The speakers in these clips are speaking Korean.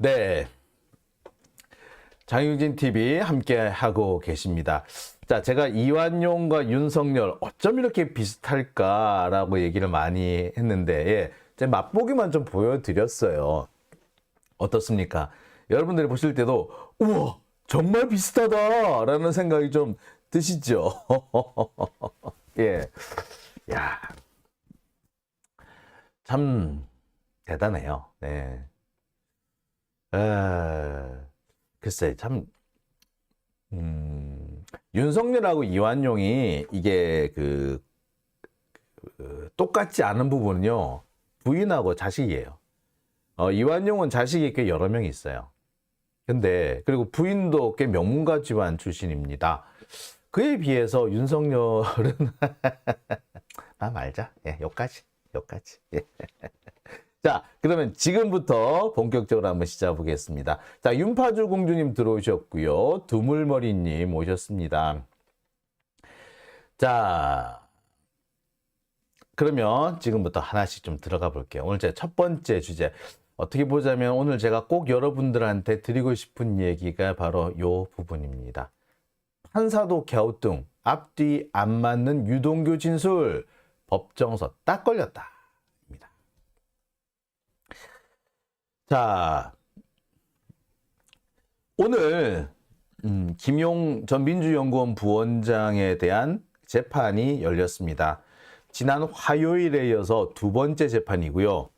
네, 장유진 TV 함께 하고 계십니다. 자, 제가 이완용과 윤석열 어쩜 이렇게 비슷할까라고 얘기를 많이 했는데, 제 맛보기만 좀 보여드렸어요. 어떻습니까? 여러분들이 보실 때도 우와, 정말 비슷하다라는 생각이 좀 드시죠? 예, 야, 참 대단해요. 네. 글쎄, 참, 윤석열하고 이완용이 이게 똑같지 않은 부분은요, 부인하고 자식이에요. 이완용은 자식이 꽤 여러 명 있어요. 근데, 그리고 부인도 꽤 명문가 집안 출신입니다. 그에 비해서 윤석열은, 말자. 예, 여기까지. 예. 자, 그러면 지금부터 본격적으로 한번 시작해 보겠습니다. 자, 윤파주 공주님 들어오셨고요. 두물머리님 오셨습니다. 자, 그러면 지금부터 하나씩 좀 들어가 볼게요. 오늘 제 첫 번째 주제. 어떻게 보자면 오늘 제가 꼭 여러분들한테 드리고 싶은 얘기가 바로 요 부분입니다. 판사도 갸우뚱, 앞뒤 안 맞는 유동규 진술, 법정서 딱 걸렸다. 자, 오늘 김용 전 민주연구원 부원장에 대한 재판이 열렸습니다. 지난 화요일에 이어서 두 번째 재판이고요.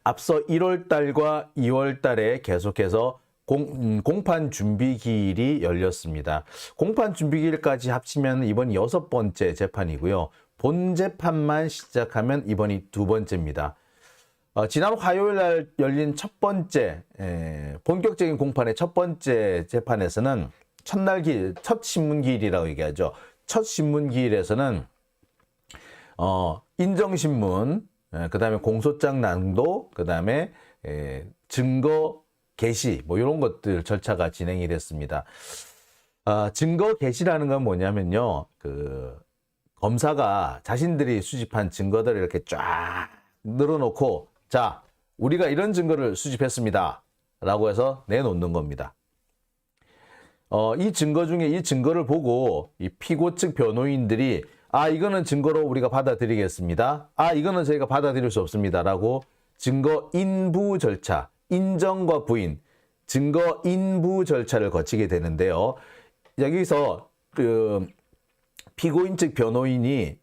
앞서 1월 달과 2월 달에 계속해서 공판 준비기일이 열렸습니다. 공판 준비기일까지 합치면 이번이 6번째 재판이고요. 본 재판만 시작하면 이번이 두 번째입니다. 지난 화요일 날 열린 첫 번째 본격적인 공판의 첫 번째 재판에서는 첫날 기일, 첫 신문기일이라고 얘기하죠. 첫 신문기일에서는 인정신문, 그 다음에 공소장 낭독, 그 다음에 증거 게시 뭐 이런 것들 절차가 진행이 됐습니다. 증거 게시라는 건 뭐냐면요, 검사가 자신들이 수집한 증거들을 이렇게 쫙 늘어놓고, 자, 우리가 이런 증거를 수집했습니다 라고 해서 내놓는 겁니다. 이 증거 중에 이 증거를 보고 이 피고 측 변호인들이 이거는 증거로 우리가 받아들이겠습니다. 이거는 저희가 받아들일 수 없습니다 라고 증거 인부 절차, 인정과 부인, 증거 인부 절차를 거치게 되는데요. 여기서 피고인 측 변호인이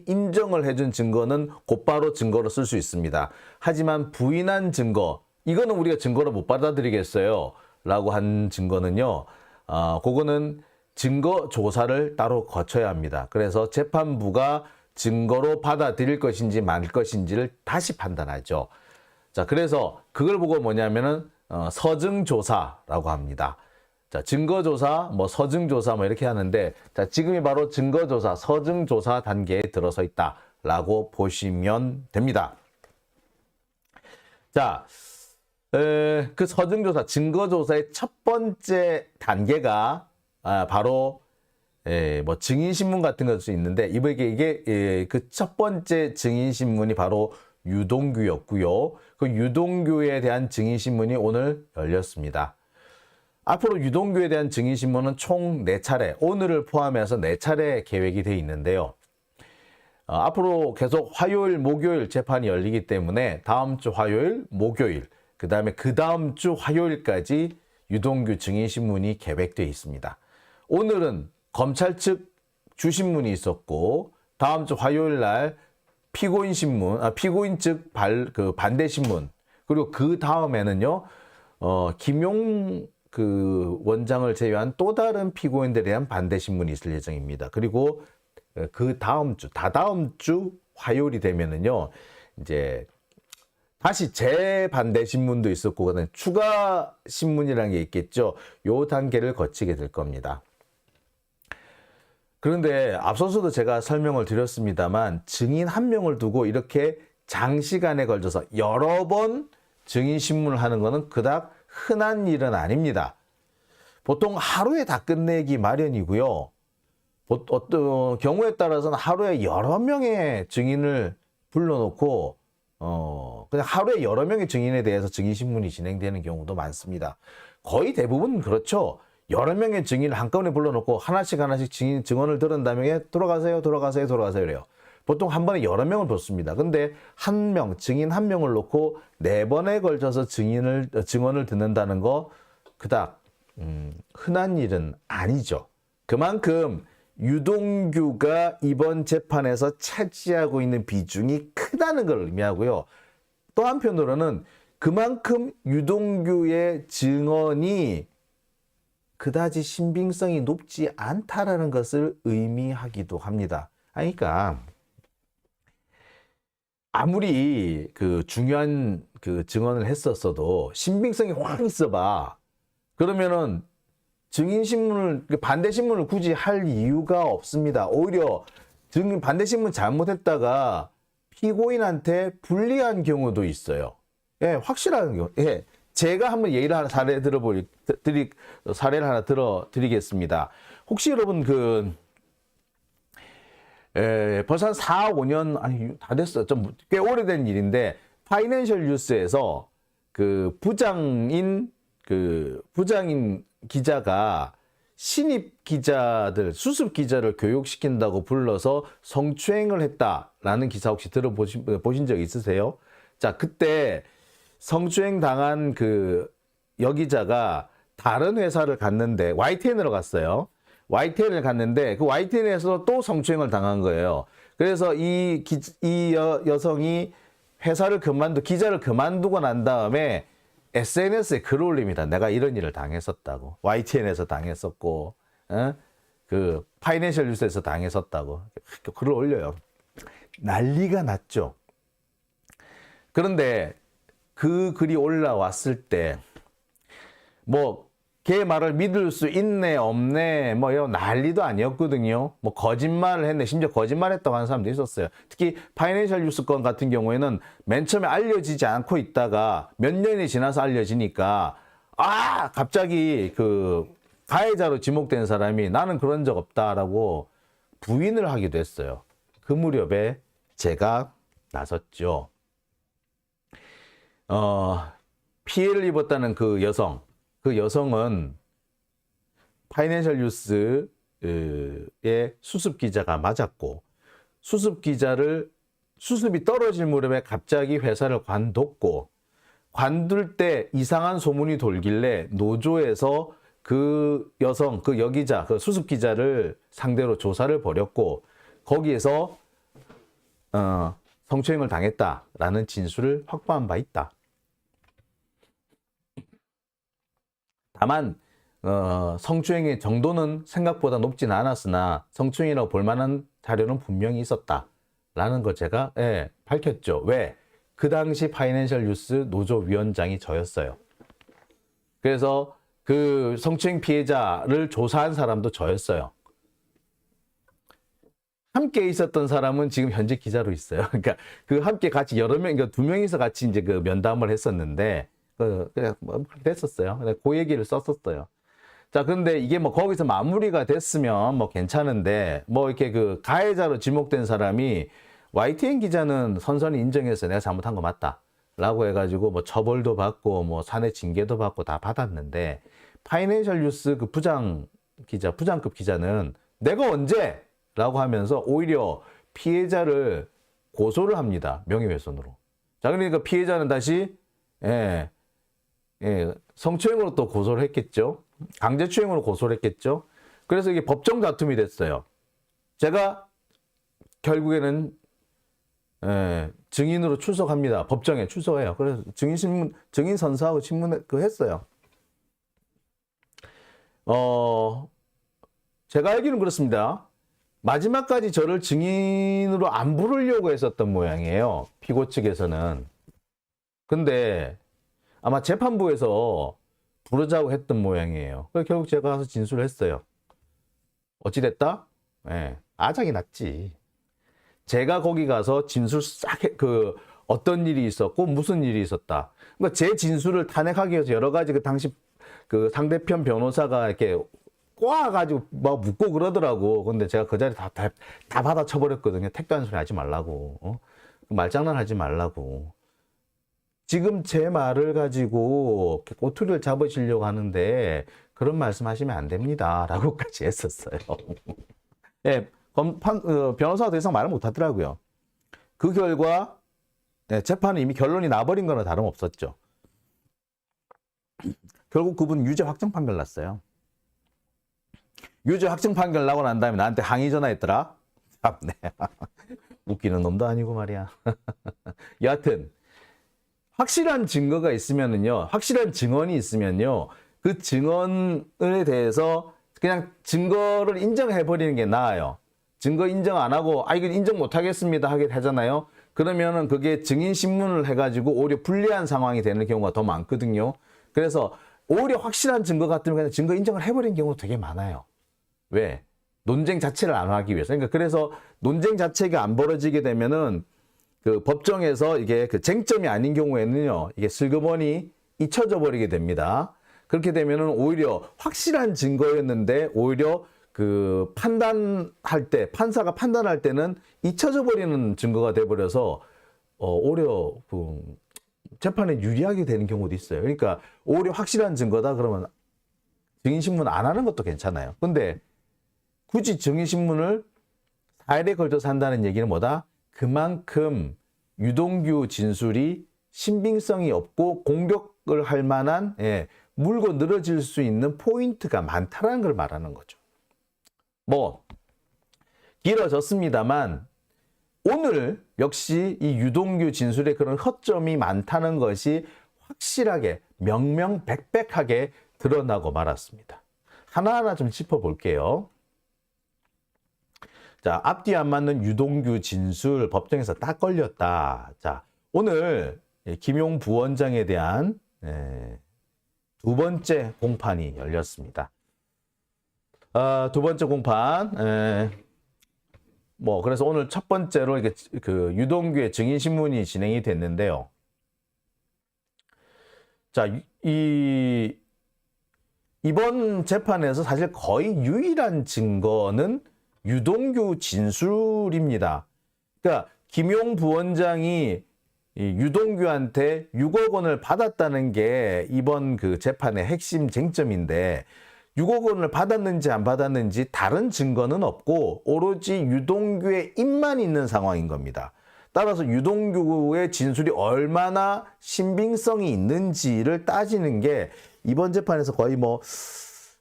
인정을 해준 증거는 곧바로 증거로 쓸 수 있습니다. 하지만 부인한 증거, 이거는 우리가 증거로 못 받아들이겠어요 라고 한 증거는요, 그거는 증거 조사를 따로 거쳐야 합니다. 그래서 재판부가 증거로 받아들일 것인지 말 것인지를 다시 판단하죠. 자, 그래서 그걸 보고 뭐냐면은 서증조사라고 합니다. 자, 증거조사, 서증조사 이렇게 하는데, 자, 지금이 바로 증거조사, 서증조사 단계에 들어서 있다라고 보시면 됩니다. 자, 그 서증조사, 증거조사의 첫 번째 단계가 바로 증인신문 같은 것도 있는데, 이게 그 첫 번째 증인신문이 바로 유동규였고요. 그 유동규에 대한 증인신문이 오늘 열렸습니다. 앞으로 유동규에 대한 증인신문은 총 4차례, 오늘을 포함해서 4차례 계획이 되어 있는데요. 앞으로 계속 화요일, 목요일 재판이 열리기 때문에 다음 주 화요일, 목요일, 그 다음에 그 다음 주 화요일까지 유동규 증인신문이 계획되어 있습니다. 오늘은 검찰 측 주신문이 있었고, 다음 주 화요일 날 피고인 측 반대신문, 그리고 그 다음에는요, 김용 원장을 제외한 또 다른 피고인들에 대한 반대신문이 있을 예정입니다. 그리고 그 다음 주, 다다음 주 화요일이 되면은요, 이제 다시 재반대신문도 있었고, 그다음에 추가 신문이라는 게 있겠죠. 요 단계를 거치게 될 겁니다. 그런데 앞서서도 제가 설명을 드렸습니다만, 증인 한 명을 두고 이렇게 장시간에 걸쳐서 여러 번 증인신문을 하는 것은 그닥 흔한 일은 아닙니다. 보통 하루에 다 끝내기 마련이고요. 어떤 경우에 따라서는 하루에 여러 명의 증인을 불러놓고 그냥 하루에 여러 명의 증인에 대해서 증인신문이 진행되는 경우도 많습니다. 거의 대부분 그렇죠. 여러 명의 증인을 한꺼번에 불러놓고 하나씩 증언을 들은 다음에 돌아가세요 이래요. 보통 한 번에 여러 명을 뒀습니다. 근데 증인 한 명을 놓고 4번에 걸쳐서 증언을 듣는다는 거 그닥 흔한 일은 아니죠. 그만큼 유동규가 이번 재판에서 차지하고 있는 비중이 크다는 걸 의미하고요. 또 한편으로는 그만큼 유동규의 증언이 그다지 신빙성이 높지 않다라는 것을 의미하기도 합니다. 그러니까 아무리 그 중요한 그 증언을 했었어도 신빙성이 확 있어봐. 그러면은 반대 신문을 굳이 할 이유가 없습니다. 오히려 반대 신문 잘못했다가 피고인한테 불리한 경우도 있어요. 예, 확실한 경우. 예. 제가 한번 사례를 하나 들어드리겠습니다. 혹시 여러분 벌써 한 4, 5년, 아니, 다 됐어요. 좀 꽤 오래된 일인데, 파이낸셜 뉴스에서 부장인 기자가 신입 기자들, 수습 기자를 교육시킨다고 불러서 성추행을 했다라는 기사 혹시 보신 적 있으세요? 자, 그때 성추행 당한 여기자가 다른 회사를 갔는데, YTN으로 갔어요. YTN을 갔는데, 그 YTN에서 또 성추행을 당한 거예요. 그래서 이 여성이 기자를 그만두고 난 다음에 SNS에 글을 올립니다. 내가 이런 일을 당했었다고. YTN에서 당했었고, 파이낸셜 뉴스에서 당했었다고. 글을 올려요. 난리가 났죠. 그런데 그 글이 올라왔을 때, 걔 말을 믿을 수 있네, 없네, 이런 난리도 아니었거든요. 거짓말을 했네. 심지어 거짓말했다고 하는 사람도 있었어요. 특히 파이낸셜 뉴스 건 같은 경우에는 맨 처음에 알려지지 않고 있다가 몇 년이 지나서 알려지니까, 갑자기 가해자로 지목된 사람이 나는 그런 적 없다라고 부인을 하기도 했어요. 그 무렵에 제가 나섰죠. 피해를 입었다는 그 여성은 파이낸셜 뉴스의 수습 기자가 맞았고, 수습이 떨어질 무렵에 갑자기 회사를 관뒀고, 관둘 때 이상한 소문이 돌길래 노조에서 여기자, 수습 기자를 상대로 조사를 벌였고, 거기에서 성추행을 당했다라는 진술을 확보한 바 있다. 다만 성추행의 정도는 생각보다 높진 않았으나 성추행이라고 볼 만한 자료는 분명히 있었다라는 걸 제가 밝혔죠. 왜? 그 당시 파이낸셜 뉴스 노조 위원장이 저였어요. 그래서 그 성추행 피해자를 조사한 사람도 저였어요. 함께 있었던 사람은 지금 현직 기자로 있어요. 그러니까 함께 같이 여러 명, 그러니까 2명이서 같이 이제 면담을 했었는데, 그냥 됐었어요. 그 얘기를 썼었어요. 자, 그런데 이게 거기서 마무리가 됐으면 괜찮은데, 이렇게 가해자로 지목된 사람이 YTN 기자는 선선히 인정해서 내가 잘못한 거 맞다 라고 해가지고 처벌도 받고 사내 징계도 받고 다 받았는데, 파이낸셜 뉴스 부장급 기자는 내가 언제? 라고 하면서 오히려 피해자를 고소를 합니다. 명예훼손으로. 자, 그러니까 피해자는 다시 성추행으로 또 고소를 했겠죠. 강제추행으로 고소를 했겠죠. 그래서 이게 법정 다툼이 됐어요. 제가 결국에는 증인으로 출석합니다. 법정에 출석해요. 그래서 증인 선서하고 신문 했어요. 제가 알기로는 그렇습니다. 마지막까지 저를 증인으로 안 부르려고 했었던 모양이에요. 피고 측에서는. 근데 아마 재판부에서 부르자고 했던 모양이에요. 그래서 결국 제가 가서 진술을 했어요. 어찌됐다? 아작이 났지. 제가 거기 가서 진술 싹 어떤 일이 있었고 무슨 일이 있었다. 그러니까 제 진술을 탄핵하기 위해서 여러 가지 당시 상대편 변호사가 이렇게 꼬아가지고 묻고 그러더라고. 근데 제가 그 자리 다 받아쳐버렸거든요. 택도 한 소리 하지 말라고. 말장난 하지 말라고. 지금 제 말을 가지고 꼬투리를 잡으시려고 하는데 그런 말씀하시면 안 됩니다. 라고까지 했었어요. 예, 변호사가 더 이상 말을 못 하더라고요. 그 결과 재판은 이미 결론이 나버린 거나 다름없었죠. 결국 그분 유죄 확정 판결 났어요. 유죄 확정 판결 나고 난 다음에 나한테 항의 전화했더라. 참네. 웃기는 놈도 아니고 말이야. 여하튼 확실한 증거가 있으면은요, 확실한 증언이 있으면요, 그 증언에 대해서 그냥 증거를 인정해버리는 게 나아요. 증거 인정 안 하고, 이거 인정 못 하겠습니다 하게 하잖아요. 그러면은 그게 증인신문을 해가지고 오히려 불리한 상황이 되는 경우가 더 많거든요. 그래서 오히려 확실한 증거 같으면 그냥 증거 인정을 해버리는 경우도 되게 많아요. 왜? 논쟁 자체를 안 하기 위해서. 그러니까 그래서 논쟁 자체가 안 벌어지게 되면은 그 법정에서 이게 그 쟁점이 아닌 경우에는요, 이게 슬그머니 잊혀져 버리게 됩니다. 그렇게 되면은 오히려 확실한 증거였는데 오히려 그 판단할 때, 판사가 판단할 때는 잊혀져 버리는 증거가 돼버려서 오히려 그 재판에 유리하게 되는 경우도 있어요. 그러니까 오히려 확실한 증거다 그러면 증인신문 안 하는 것도 괜찮아요. 근데 굳이 증인신문을 4일에 걸쳐서 한다는 얘기는 뭐다? 그만큼 유동규 진술이 신빙성이 없고 공격을 할 만한 물고 늘어질 수 있는 포인트가 많다는 걸 말하는 거죠. 뭐 길어졌습니다만 오늘 역시 이 유동규 진술에 그런 허점이 많다는 것이 확실하게 명명백백하게 드러나고 말았습니다. 하나하나 좀 짚어볼게요. 자, 앞뒤 안 맞는 유동규 진술 법정에서 딱 걸렸다. 자, 오늘 김용 부원장에 대한 두 번째 공판이 열렸습니다. 두 번째 공판. 그래서 오늘 첫 번째로 이게 그 유동규의 증인신문이 진행이 됐는데요. 자, 이번 재판에서 사실 거의 유일한 증거는 유동규 진술입니다. 그러니까 김용 부원장이 유동규한테 6억 원을 받았다는 게 이번 그 재판의 핵심 쟁점인데 6억 원을 받았는지 안 받았는지 다른 증거는 없고 오로지 유동규의 입만 있는 상황인 겁니다. 따라서 유동규의 진술이 얼마나 신빙성이 있는지를 따지는 게 이번 재판에서 거의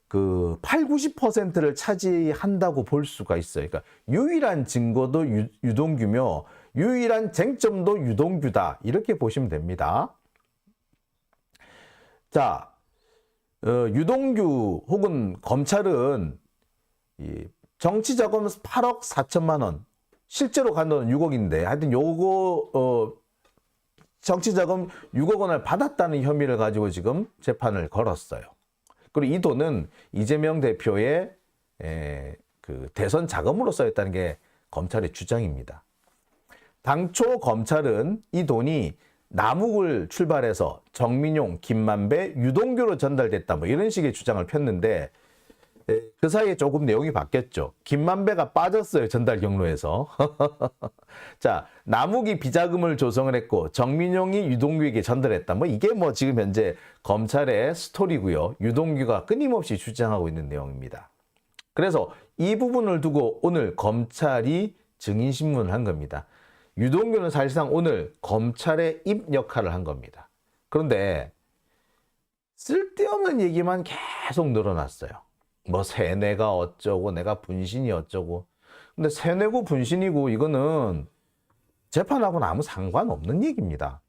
그 8, 90%를 차지한다고 볼 수가 있어요. 그러니까 유일한 증거도 유동규며 유일한 쟁점도 유동규다. 이렇게 보시면 됩니다. 자, 유동규 혹은 검찰은 정치자금 8억 4천만 원, 실제로 간 돈은 6억인데 하여튼 요거 정치자금 6억 원을 받았다는 혐의를 가지고 지금 재판을 걸었어요. 그리고 이 돈은 이재명 대표의 그 대선 자금으로 써였다는 게 검찰의 주장입니다. 당초 검찰은 이 돈이 남욱을 출발해서 정민용, 김만배, 유동규로 전달됐다 이런 식의 주장을 폈는데 그 사이에 조금 내용이 바뀌었죠. 김만배가 빠졌어요. 전달 경로에서. 자, 남욱이 비자금을 조성을 했고 정민용이 유동규에게 전달했다. 이게 지금 현재 검찰의 스토리고요. 유동규가 끊임없이 주장하고 있는 내용입니다. 그래서 이 부분을 두고 오늘 검찰이 증인신문을 한 겁니다. 유동규는 사실상 오늘 검찰의 입 역할을 한 겁니다. 그런데 쓸데없는 얘기만 계속 늘어났어요. 세뇌가 어쩌고 내가 분신이 어쩌고. 근데 세뇌고 분신이고 이거는 재판하고는 아무 상관없는 얘기입니다.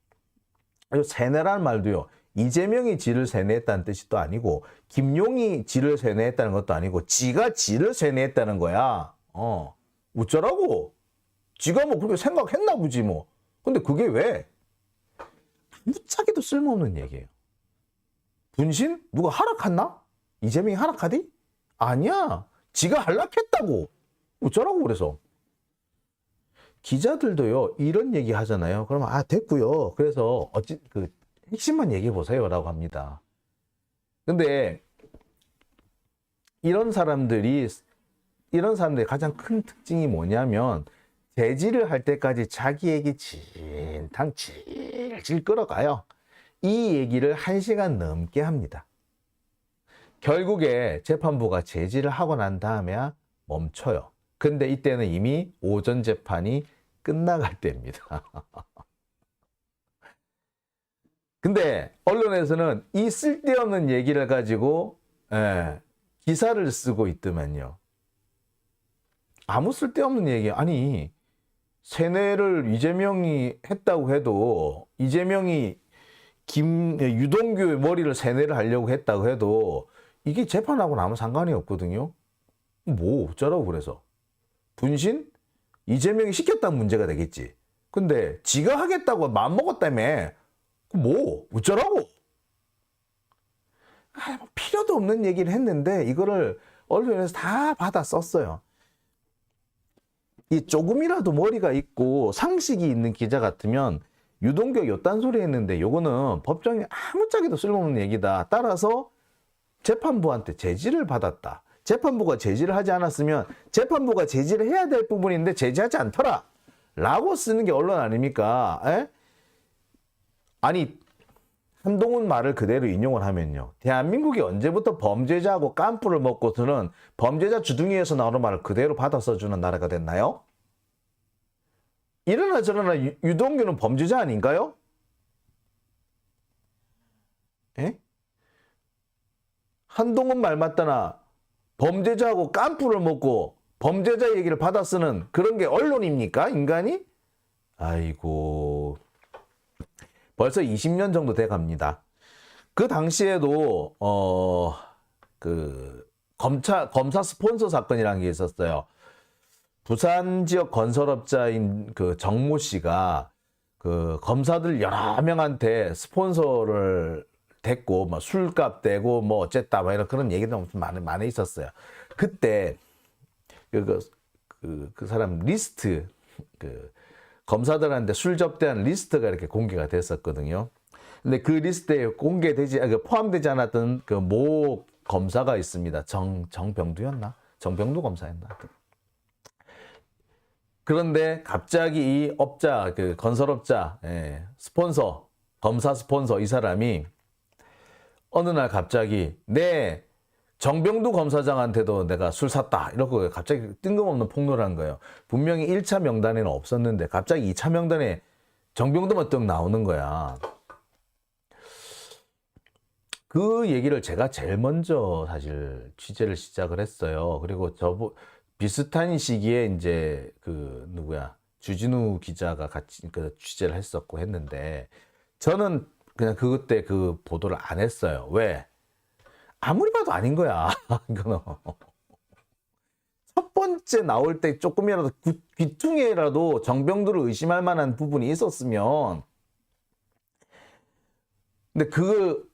세뇌라는 말도요. 이재명이 지를 세뇌했다는 뜻이 또 아니고 김용이 지를 세뇌했다는 것도 아니고 지가 지를 세뇌했다는 거야. 어쩌라고? 지가 그렇게 생각했나 보지 근데 그게 왜? 무짝에도 쓸모없는 얘기예요. 분신? 누가 하락했나? 이재명이 하락하디? 아니야. 지가 하락했다고. 어쩌라고 그래서. 기자들도요. 이런 얘기 하잖아요. 그러면 됐고요. 그래서 핵심만 얘기해 보세요 라고 합니다. 근데 이런 사람들의 가장 큰 특징이 뭐냐면 제지를 할 때까지 자기 얘기 진탕 질질 끌어가요. 이 얘기를 1시간 넘게 합니다. 결국에 재판부가 제지를 하고 난 다음에야 멈춰요. 근데 이때는 이미 오전 재판이 끝나갈 때입니다. 근데 언론에서는 이 쓸데없는 얘기를 가지고 기사를 쓰고 있더만요. 아무 쓸데없는 얘기. 아니, 세뇌를 이재명이 했다고 해도, 이재명이 유동규의 머리를 세뇌를 하려고 했다고 해도 이게 재판하고는 아무 상관이 없거든요. 뭐 어쩌라고 그래서. 분신? 이재명이 시켰다는 문제가 되겠지. 근데 지가 하겠다고 마음먹었다며. 뭐 어쩌라고. 뭐 필요도 없는 얘기를 했는데 이거를 언론에서 다 받아 썼어요. 이 조금이라도 머리가 있고 상식이 있는 기자 같으면 유동규 요딴 소리 했는데 요거는 법정에 아무짝에도 쓸모없는 얘기다. 따라서 재판부한테 제지를 받았다. 재판부가 제지를 하지 않았으면 재판부가 제지를 해야 될 부분인데 제지하지 않더라. 라고 쓰는 게 언론 아닙니까? 에? 아니, 한동훈 말을 그대로 인용을 하면요. 대한민국이 언제부터 범죄자하고 깐부를 먹고서는 범죄자 주둥이에서 나오는 말을 그대로 받아 써주는 나라가 됐나요? 이러나 저러나 유동규는 범죄자 아닌가요? 에? 한동훈 말 맞다나 범죄자하고 깐부를 먹고 범죄자 얘기를 받아 쓰는 그런 게 언론입니까? 인간이? 아이고... 벌써 20년 정도 돼 갑니다. 그 당시에도 검사 스폰서 사건이라는 게 있었어요. 부산 지역 건설업자인 그 정모 씨가 그 검사들 여러 명한테 스폰서를 댔고 뭐 술값 대고 뭐 어쨌다 뭐 이런 그런 얘기도 엄청 많이 있었어요. 그때 그 사람 리스트 검사들한테 술 접대한 리스트가 이렇게 공개가 됐었거든요. 근데 그 리스트에 포함되지 않았던 그 모 검사가 있습니다. 정병두였나? 정병두 검사였나? 그런데 갑자기 이 그 건설업자, 스폰서, 검사 스폰서 이 사람이 어느 날 갑자기 정병두 검사장한테도 내가 술 샀다. 이러고 갑자기 뜬금없는 폭로를 한 거예요. 분명히 1차 명단에는 없었는데 갑자기 2차 명단에 정병두만 떡 나오는 거야. 그 얘기를 제가 제일 먼저 사실 취재를 시작을 했어요. 그리고 비슷한 시기에 이제 주진우 기자가 같이 그 취재를 했었고 했는데 저는 그냥 그때 그 보도를 안 했어요. 왜? 아무리 봐도 아닌 거야. 이거는 첫 번째 나올 때 조금이라도 귀퉁이라도 정병두를 의심할 만한 부분이 있었으면, 근데 그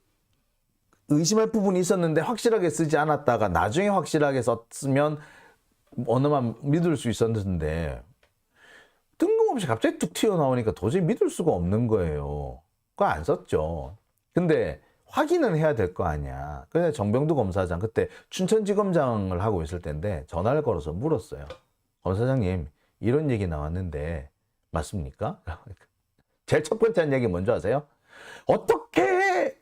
의심할 부분이 있었는데 확실하게 쓰지 않았다가 나중에 확실하게 썼으면 어느만 믿을 수 있었는데 뜬금없이 갑자기 툭 튀어나오니까 도저히 믿을 수가 없는 거예요. 그거 안 썼죠. 근데 확인은 해야 될 거 아니야. 그래서 정병두 검사장 그때 춘천지검장을 하고 있을 때인데 전화를 걸어서 물었어요. 검사장님 이런 얘기 나왔는데 맞습니까? 제일 첫 번째 한 얘기 뭔지 아세요? 어떻게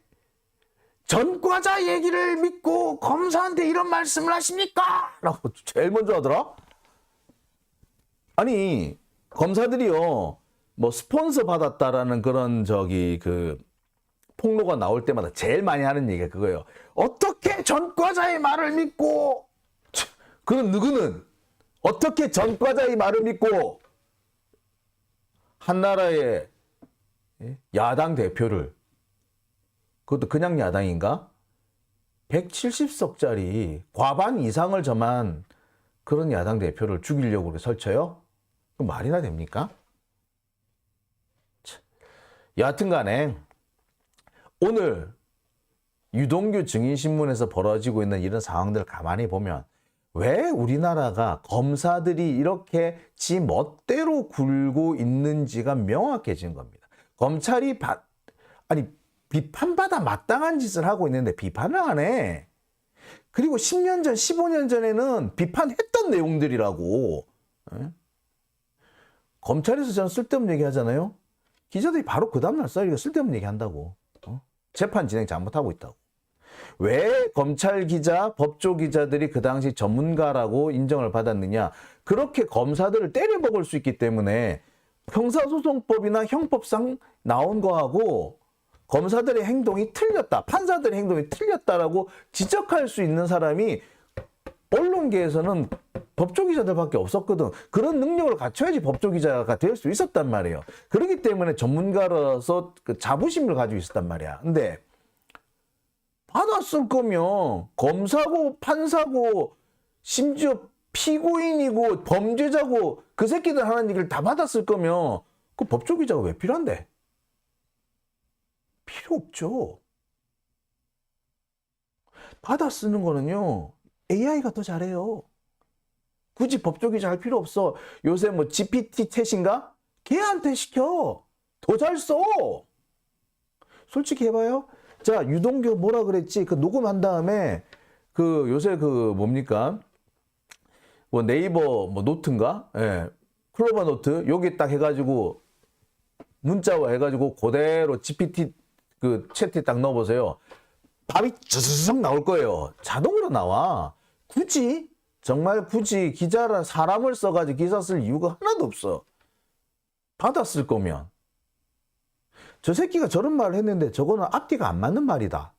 전과자 얘기를 믿고 검사한테 이런 말씀을 하십니까? 라고 제일 먼저 하더라. 아니 검사들이요 뭐 스폰서 받았다라는 그런 폭로가 나올 때마다 제일 많이 하는 얘기가 그거예요. 어떻게 전과자의 말을 믿고, 그건 누구는 어떻게 전과자의 말을 믿고 한나라의 야당 대표를, 그것도 그냥 야당인가? 170석짜리 과반 이상을 점한 그런 야당 대표를 죽이려고 설쳐요? 그럼 말이나 됩니까? 여하튼 간에 오늘 유동규 증인신문에서 벌어지고 있는 이런 상황들을 가만히 보면 왜 우리나라가 검사들이 이렇게 지 멋대로 굴고 있는지가 명확해진 겁니다. 검찰이 비판받아 마땅한 짓을 하고 있는데 비판을 안 해. 그리고 10년 전, 15년 전에는 비판했던 내용들이라고. 검찰에서 저는 쓸데없는 얘기 하잖아요. 기자들이 바로 그 다음날 써요. 쓸데없는 얘기 한다고. 재판 진행 잘못하고 있다고. 왜 검찰 기자, 법조 기자들이 그 당시 전문가라고 인정을 받았느냐. 그렇게 검사들을 때려먹을 수 있기 때문에 형사소송법이나 형법상 나온 거하고 검사들의 행동이 틀렸다. 판사들의 행동이 틀렸다라고 지적할 수 있는 사람이 언론계에서는 법조기자들밖에 없었거든. 그런 능력을 갖춰야지 법조기자가 될 수 있었단 말이에요. 그렇기 때문에 전문가로서 그 자부심을 가지고 있었단 말이야. 근데 받았을 거면 검사고 판사고 심지어 피고인이고 범죄자고 그 새끼들 하는 얘기를 다 받았을 거면 그 법조기자가 왜 필요한데? 필요 없죠. 받아 쓰는 거는요. AI가 더 잘해요. 굳이 법조기자 할 필요 없어. 요새 뭐 GPT 챗인가? 걔한테 시켜. 더 잘 써. 솔직히 해봐요. 자, 유동규 뭐라 그랬지? 그 녹음한 다음에 그 요새 그 뭡니까? 뭐 네이버 뭐 노트인가? 예. 클로버 노트 여기 딱 해가지고 문자화 해가지고 그대로 GPT 그 채팅에 딱 넣어보세요. 답이 즈즈즈적 나올 거예요. 자동으로 나와. 굳이 정말 굳이 기자라 사람을 써가지고 기사 쓸 이유가 하나도 없어. 받았을 거면. 저 새끼가 저런 말을 했는데 저거는 앞뒤가 안 맞는 말이다.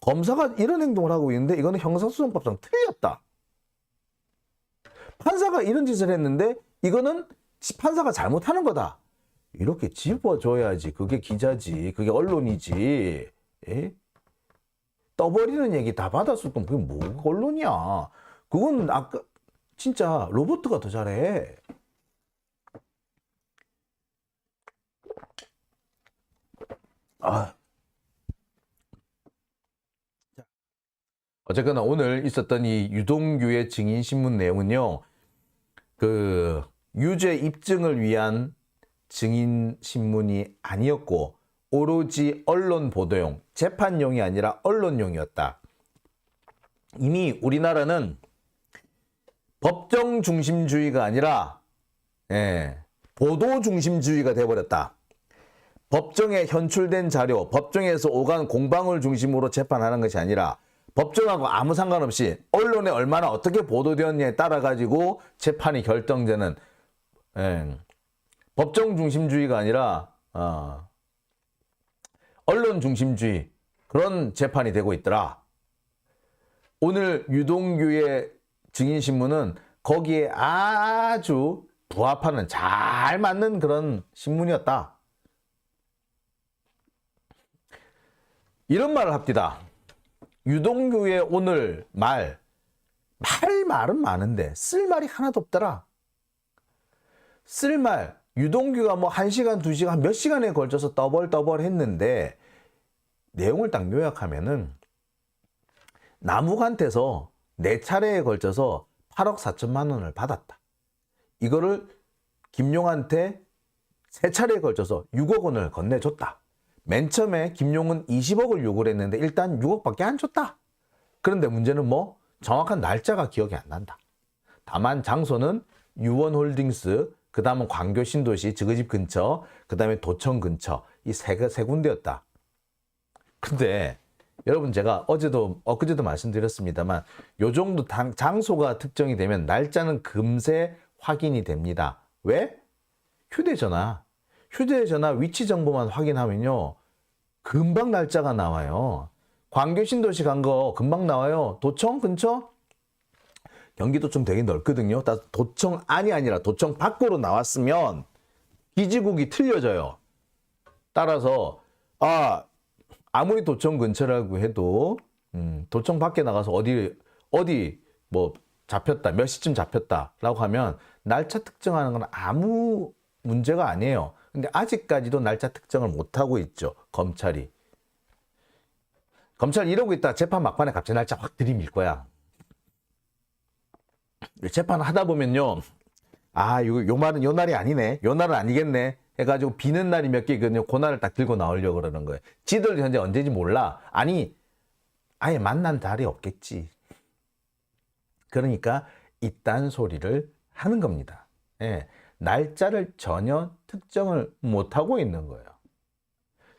검사가 이런 행동을 하고 있는데 이거는 형사소송법상 틀렸다. 판사가 이런 짓을 했는데 이거는 판사가 잘못하는 거다. 이렇게 짚어줘야지. 그게 기자지. 그게 언론이지. 에? 떠버리는 얘기 다 받았을 거면 그게 뭐가 언론이야. 그건 아까 진짜 로버트가 더 잘해. 어쨌거나 오늘 있었던 이 유동규의 증인신문 내용은요. 그 유죄 입증을 위한 증인신문이 아니었고 오로지 언론 보도용, 재판용이 아니라 언론용이었다. 이미 우리나라는 법정 중심주의가 아니라 보도 중심주의가 돼버렸다. 법정에 현출된 자료, 법정에서 오간 공방을 중심으로 재판하는 것이 아니라 법정하고 아무 상관없이 언론에 얼마나 어떻게 보도되었냐에 따라 가지고 재판이 결정되는 법정 중심주의가 아니라 언론 중심주의 그런 재판이 되고 있더라. 오늘 유동규의 증인신문은 거기에 아주 부합하는 잘 맞는 그런 신문이었다. 이런 말을 합디다. 유동규의 오늘 할 말은 많은데 쓸 말이 하나도 없더라. 쓸 말, 유동규가 뭐 1시간, 2시간, 몇 시간에 걸쳐서 떠벌 했는데 내용을 딱 요약하면은 남욱한테서 4차례에 걸쳐서 8억 4천만 원을 받았다. 이거를 김용한테 3차례에 걸쳐서 6억 원을 건네줬다. 맨 처음에 김용은 20억을 요구를 했는데 일단 6억밖에 안 줬다. 그런데 문제는 뭐 정확한 날짜가 기억이 안 난다. 다만 장소는 유원홀딩스, 그 다음은 광교 신도시 지그집 근처, 그 다음에 도청 근처 이 세 군데였다. 근데 여러분 제가 엊그제도 말씀드렸습니다만 요 정도 장소가 특정이 되면 날짜는 금세 확인이 됩니다. 왜? 휴대전화 위치 정보만 확인하면요 금방 날짜가 나와요. 광교 신도시 간 거 금방 나와요. 도청 근처 경기도청 되게 넓거든요. 도청 안이 아니라 도청 밖으로 나왔으면 기지국이 틀려져요. 따라서 아무리 도청 근처라고 해도 도청 밖에 나가서 어디 뭐 잡혔다, 몇 시쯤 잡혔다라고 하면 날짜 특정하는 건 아무 문제가 아니에요. 근데 아직까지도 날짜 특정을 못하고 있죠. 검찰이 이러고 있다 재판 막판에 갑자기 날짜 확 들이밀 거야. 재판 하다 보면요. 요 말은 요 날이 아니네. 요 날은 아니겠네. 해가지고 비는 날이 몇 개 있거든요. 그 날을 딱 들고 나오려고 그러는 거예요. 지들 현재 언제인지 몰라. 아예 만난 달이 없겠지. 그러니까 이딴 소리를 하는 겁니다. 예. 날짜를 전혀 특정을 못하고 있는 거예요.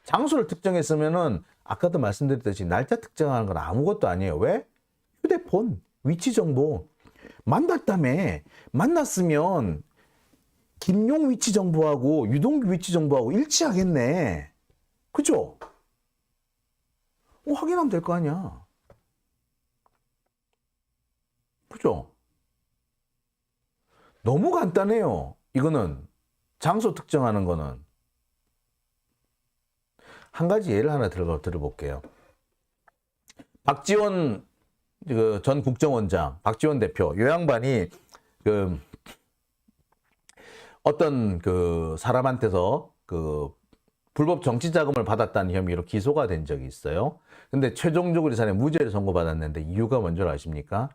장소를 특정했으면은 아까도 말씀드렸듯이 날짜 특정하는 건 아무것도 아니에요. 왜? 휴대폰, 위치 정보. 만났다며. 만났으면 김용 위치 정보하고 유동규 위치 정보하고 일치하겠네. 그죠? 확인하면 될 거 아니야. 그죠? 너무 간단해요. 이거는 장소 특정하는 거는. 한 가지 예를 하나 들어볼게요. 박지원 전 국정원장, 박지원 대표, 요 양반이 어떤 사람한테서 불법 정치 자금을 받았다는 혐의로 기소가 된 적이 있어요. 근데 최종적으로 이 사람이 무죄를 선고받았는데 이유가 뭔지 아십니까?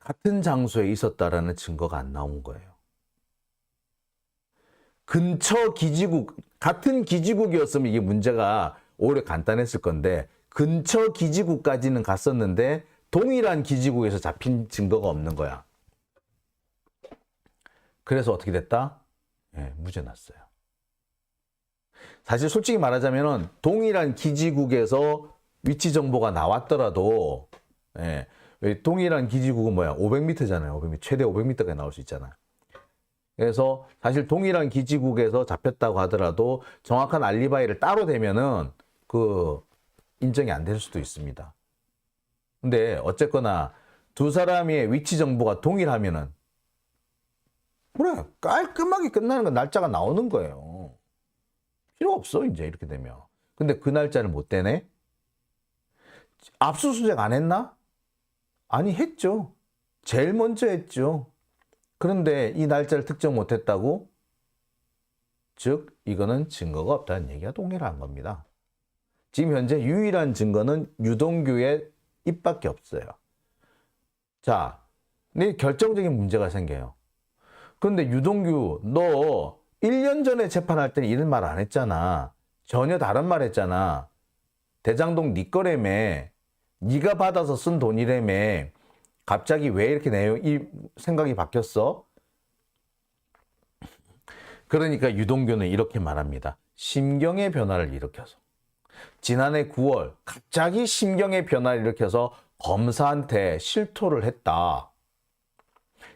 같은 장소에 있었다라는 증거가 안 나온 거예요. 근처 기지국, 같은 기지국이었으면 이게 문제가 오히려 간단했을 건데 근처 기지국까지는 갔었는데 동일한 기지국에서 잡힌 증거가 없는 거야. 그래서 어떻게 됐다? 예, 무죄 났어요. 사실 솔직히 말하자면 동일한 기지국에서 위치 정보가 나왔더라도 동일한 기지국은 뭐야? 500m잖아요. 500m. 최대 500m까지 나올 수 있잖아요. 그래서 사실 동일한 기지국에서 잡혔다고 하더라도 정확한 알리바이를 따로 대면은 인정이 안 될 수도 있습니다. 근데 어쨌거나 두 사람의 위치 정보가 동일하면은 그래, 깔끔하게 끝나는 건 날짜가 나오는 거예요. 필요 없어, 이제 이렇게 되면. 근데 그 날짜를 못 대네? 압수수색 안 했나? 아니, 했죠. 제일 먼저 했죠. 그런데 이 날짜를 특정 못 했다고? 즉, 이거는 증거가 없다는 얘기가 동일한 겁니다. 지금 현재 유일한 증거는 유동규의 입밖에 없어요. 자, 근데 결정적인 문제가 생겨요. 그런데 유동규, 너 1년 전에 재판할 때는 이런 말 안 했잖아. 전혀 다른 말 했잖아. 대장동 네 거래매, 네가 받아서 쓴 돈이래매. 갑자기 왜 이렇게 이 생각이 바뀌었어? 그러니까 유동규는 이렇게 말합니다. 심경의 변화를 일으켜서. 지난해 9월 갑자기 심경의 변화를 일으켜서 검사한테 실토를 했다.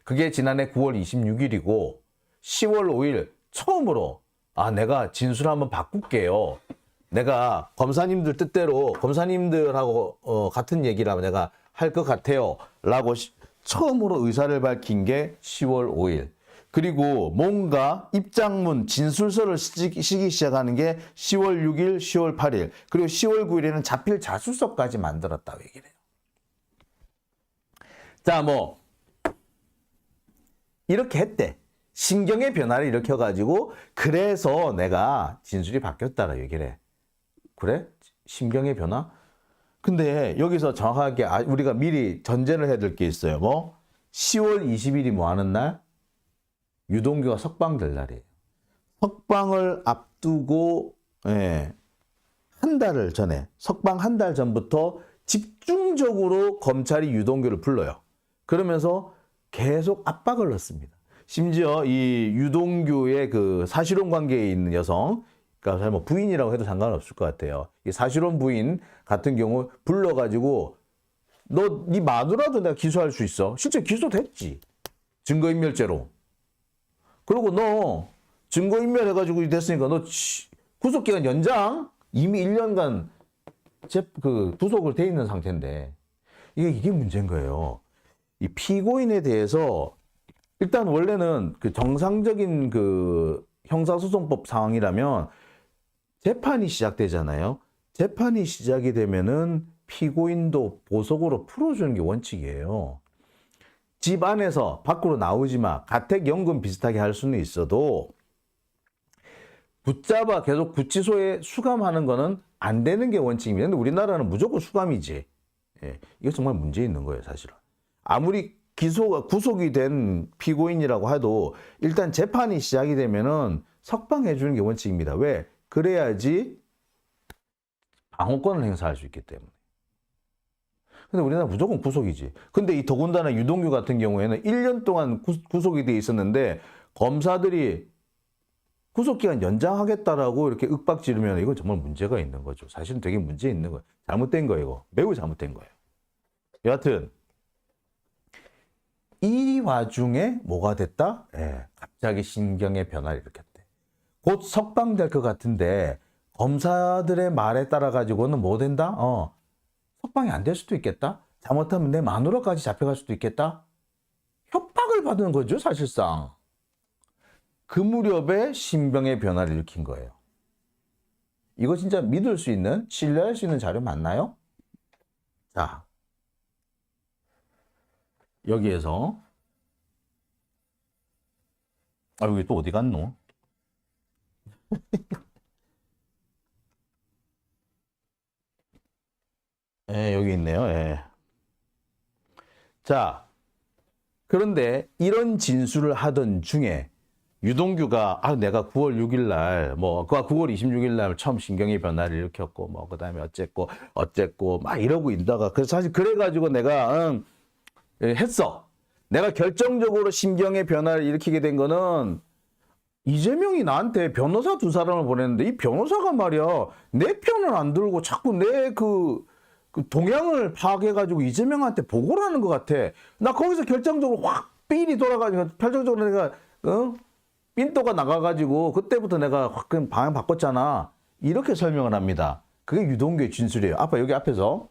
그게 지난해 9월 26일이고 10월 5일 처음으로 내가 진술 한번 바꿀게요. 내가 검사님들 뜻대로 검사님들하고 같은 얘기를 하면 내가 할 것 같아요. 라고 처음으로 의사를 밝힌 게 10월 5일. 그리고 뭔가 입장문, 진술서를 쓰기 시작하는 게 10월 6일, 10월 8일. 그리고 10월 9일에는 자필 자술서까지 만들었다고 얘기를 해요. 자, 이렇게 했대. 신경의 변화를 일으켜가지고 그래서 내가 진술이 바뀌었다라 얘기를 해. 그래? 심경의 변화? 근데 여기서 정확하게 우리가 미리 전제를 해야 될 게 있어요. 10월 20일이 뭐 하는 날? 유동규가 석방될 날이에요. 석방을 앞두고 한 달을 전에 석방 한 달 전부터 집중적으로 검찰이 유동규를 불러요. 그러면서 계속 압박을 넣습니다. 심지어 이 유동규의 사실혼 관계에 있는 여성, 그러니까 부인이라고 해도 상관없을 것 같아요. 이 사실혼 부인 같은 경우 불러가지고 네 마누라도 내가 기소할 수 있어. 실제 기소됐지. 증거인멸죄로. 그리고 너 증거인멸해가지고 됐으니까 너 구속기간 연장? 이미 1년간 구속을 돼 있는 상태인데 이게 문제인 거예요. 이 피고인에 대해서 일단 원래는 정상적인 형사소송법 상황이라면 재판이 시작되잖아요. 재판이 시작이 되면은 피고인도 보석으로 풀어주는 게 원칙이에요. 집 안에서 밖으로 나오지 마. 가택연금 비슷하게 할 수는 있어도 붙잡아 계속 구치소에 수감하는 거는 안 되는 게 원칙입니다. 근데 우리나라는 무조건 수감이지. 이거 정말 문제 있는 거예요, 사실은. 아무리 구속이 된 피고인이라고 해도 일단 재판이 시작이 되면은 석방해 주는 게 원칙입니다. 왜? 그래야지 방어권을 행사할 수 있기 때문에. 근데 우리나라 무조건 구속이지. 근데 이 더군다나 유동규 같은 경우에는 1년 동안 구속이 돼 있었는데 검사들이 구속기간 연장하겠다라고 이렇게 윽박 지르면 이건 정말 문제가 있는 거죠. 사실은 되게 문제 있는 거예요. 잘못된 거예요, 이거. 매우 잘못된 거예요. 여하튼 이 와중에 뭐가 됐다? 갑자기 신경의 변화를 일으켰대. 곧 석방될 것 같은데 검사들의 말에 따라 가지고는 뭐 된다? 석방이 안 될 수도 있겠다. 잘못하면 내 마누라까지 잡혀갈 수도 있겠다. 협박을 받는 거죠, 사실상. 그 무렵에 신병의 변화를 일으킨 거예요. 이거 진짜 믿을 수 있는, 신뢰할 수 있는 자료 맞나요? 자, 여기에서 여기 또 어디 갔노? 여기 있네요. 자, 그런데 이런 진술을 하던 중에 유동규가 내가 9월 6일 날, 9월 26일 날 처음 신경의 변화를 일으켰고, 그 다음에 어쨌고, 막 이러고 있다가, 그래서 사실 그래가지고 내가, 했어. 내가 결정적으로 신경의 변화를 일으키게 된 거는 이재명이 나한테 변호사 2사람을 보냈는데 이 변호사가 말이야, 내 편을 안 들고 자꾸 내 그 동향을 파악해가지고 이재명한테 보고를 하는 것 같아. 나 거기서 결정적으로 확 삘이 돌아가지고, 결정적으로 내가, 삔또가 나가가지고 그때부터 내가 확 그냥 방향 바꿨잖아. 이렇게 설명을 합니다. 그게 유동규의 진술이에요. 여기 앞에서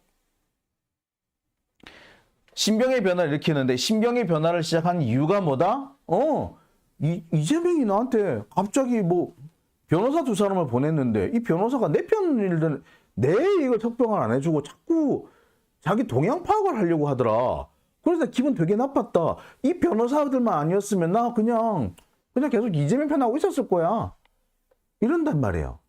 신병의 변화를 일으키는데 신병의 변화를 시작한 이유가 뭐다? 이재명이 나한테 갑자기 변호사 2사람을 보냈는데 이 변호사가 내 편을 내 이걸 석방을 안 해주고 자꾸 자기 동향 파악을 하려고 하더라. 그래서 기분 되게 나빴다. 이 변호사들만 아니었으면 나 그냥 계속 이재명 편하고 있었을 거야. 이런단 말이에요.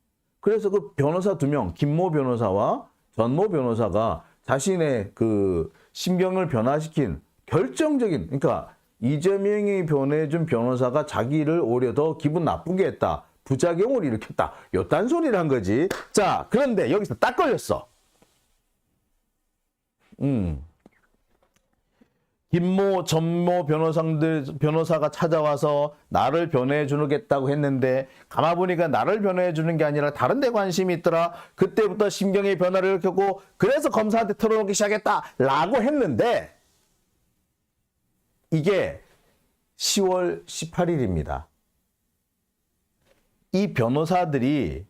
그래서 그 변호사 2명, 김모 변호사와 전모 변호사가 자신의 그 신병을 변화시킨 결정적인, 그러니까 이재명이 보내준 변호사가 자기를 오히려 더 기분 나쁘게 했다. 부작용을 일으켰다. 요딴 소리를 한 거지. 자, 그런데 여기서 딱 걸렸어. 김모, 전모 변호사가 찾아와서 나를 변호해 주겠다고 했는데 가만 보니까 나를 변호해 주는 게 아니라 다른 데 관심이 있더라. 그때부터 신경의 변화를 일으켰고 그래서 검사한테 털어놓기 시작했다라고 했는데 이게 10월 18일입니다. 이 변호사들이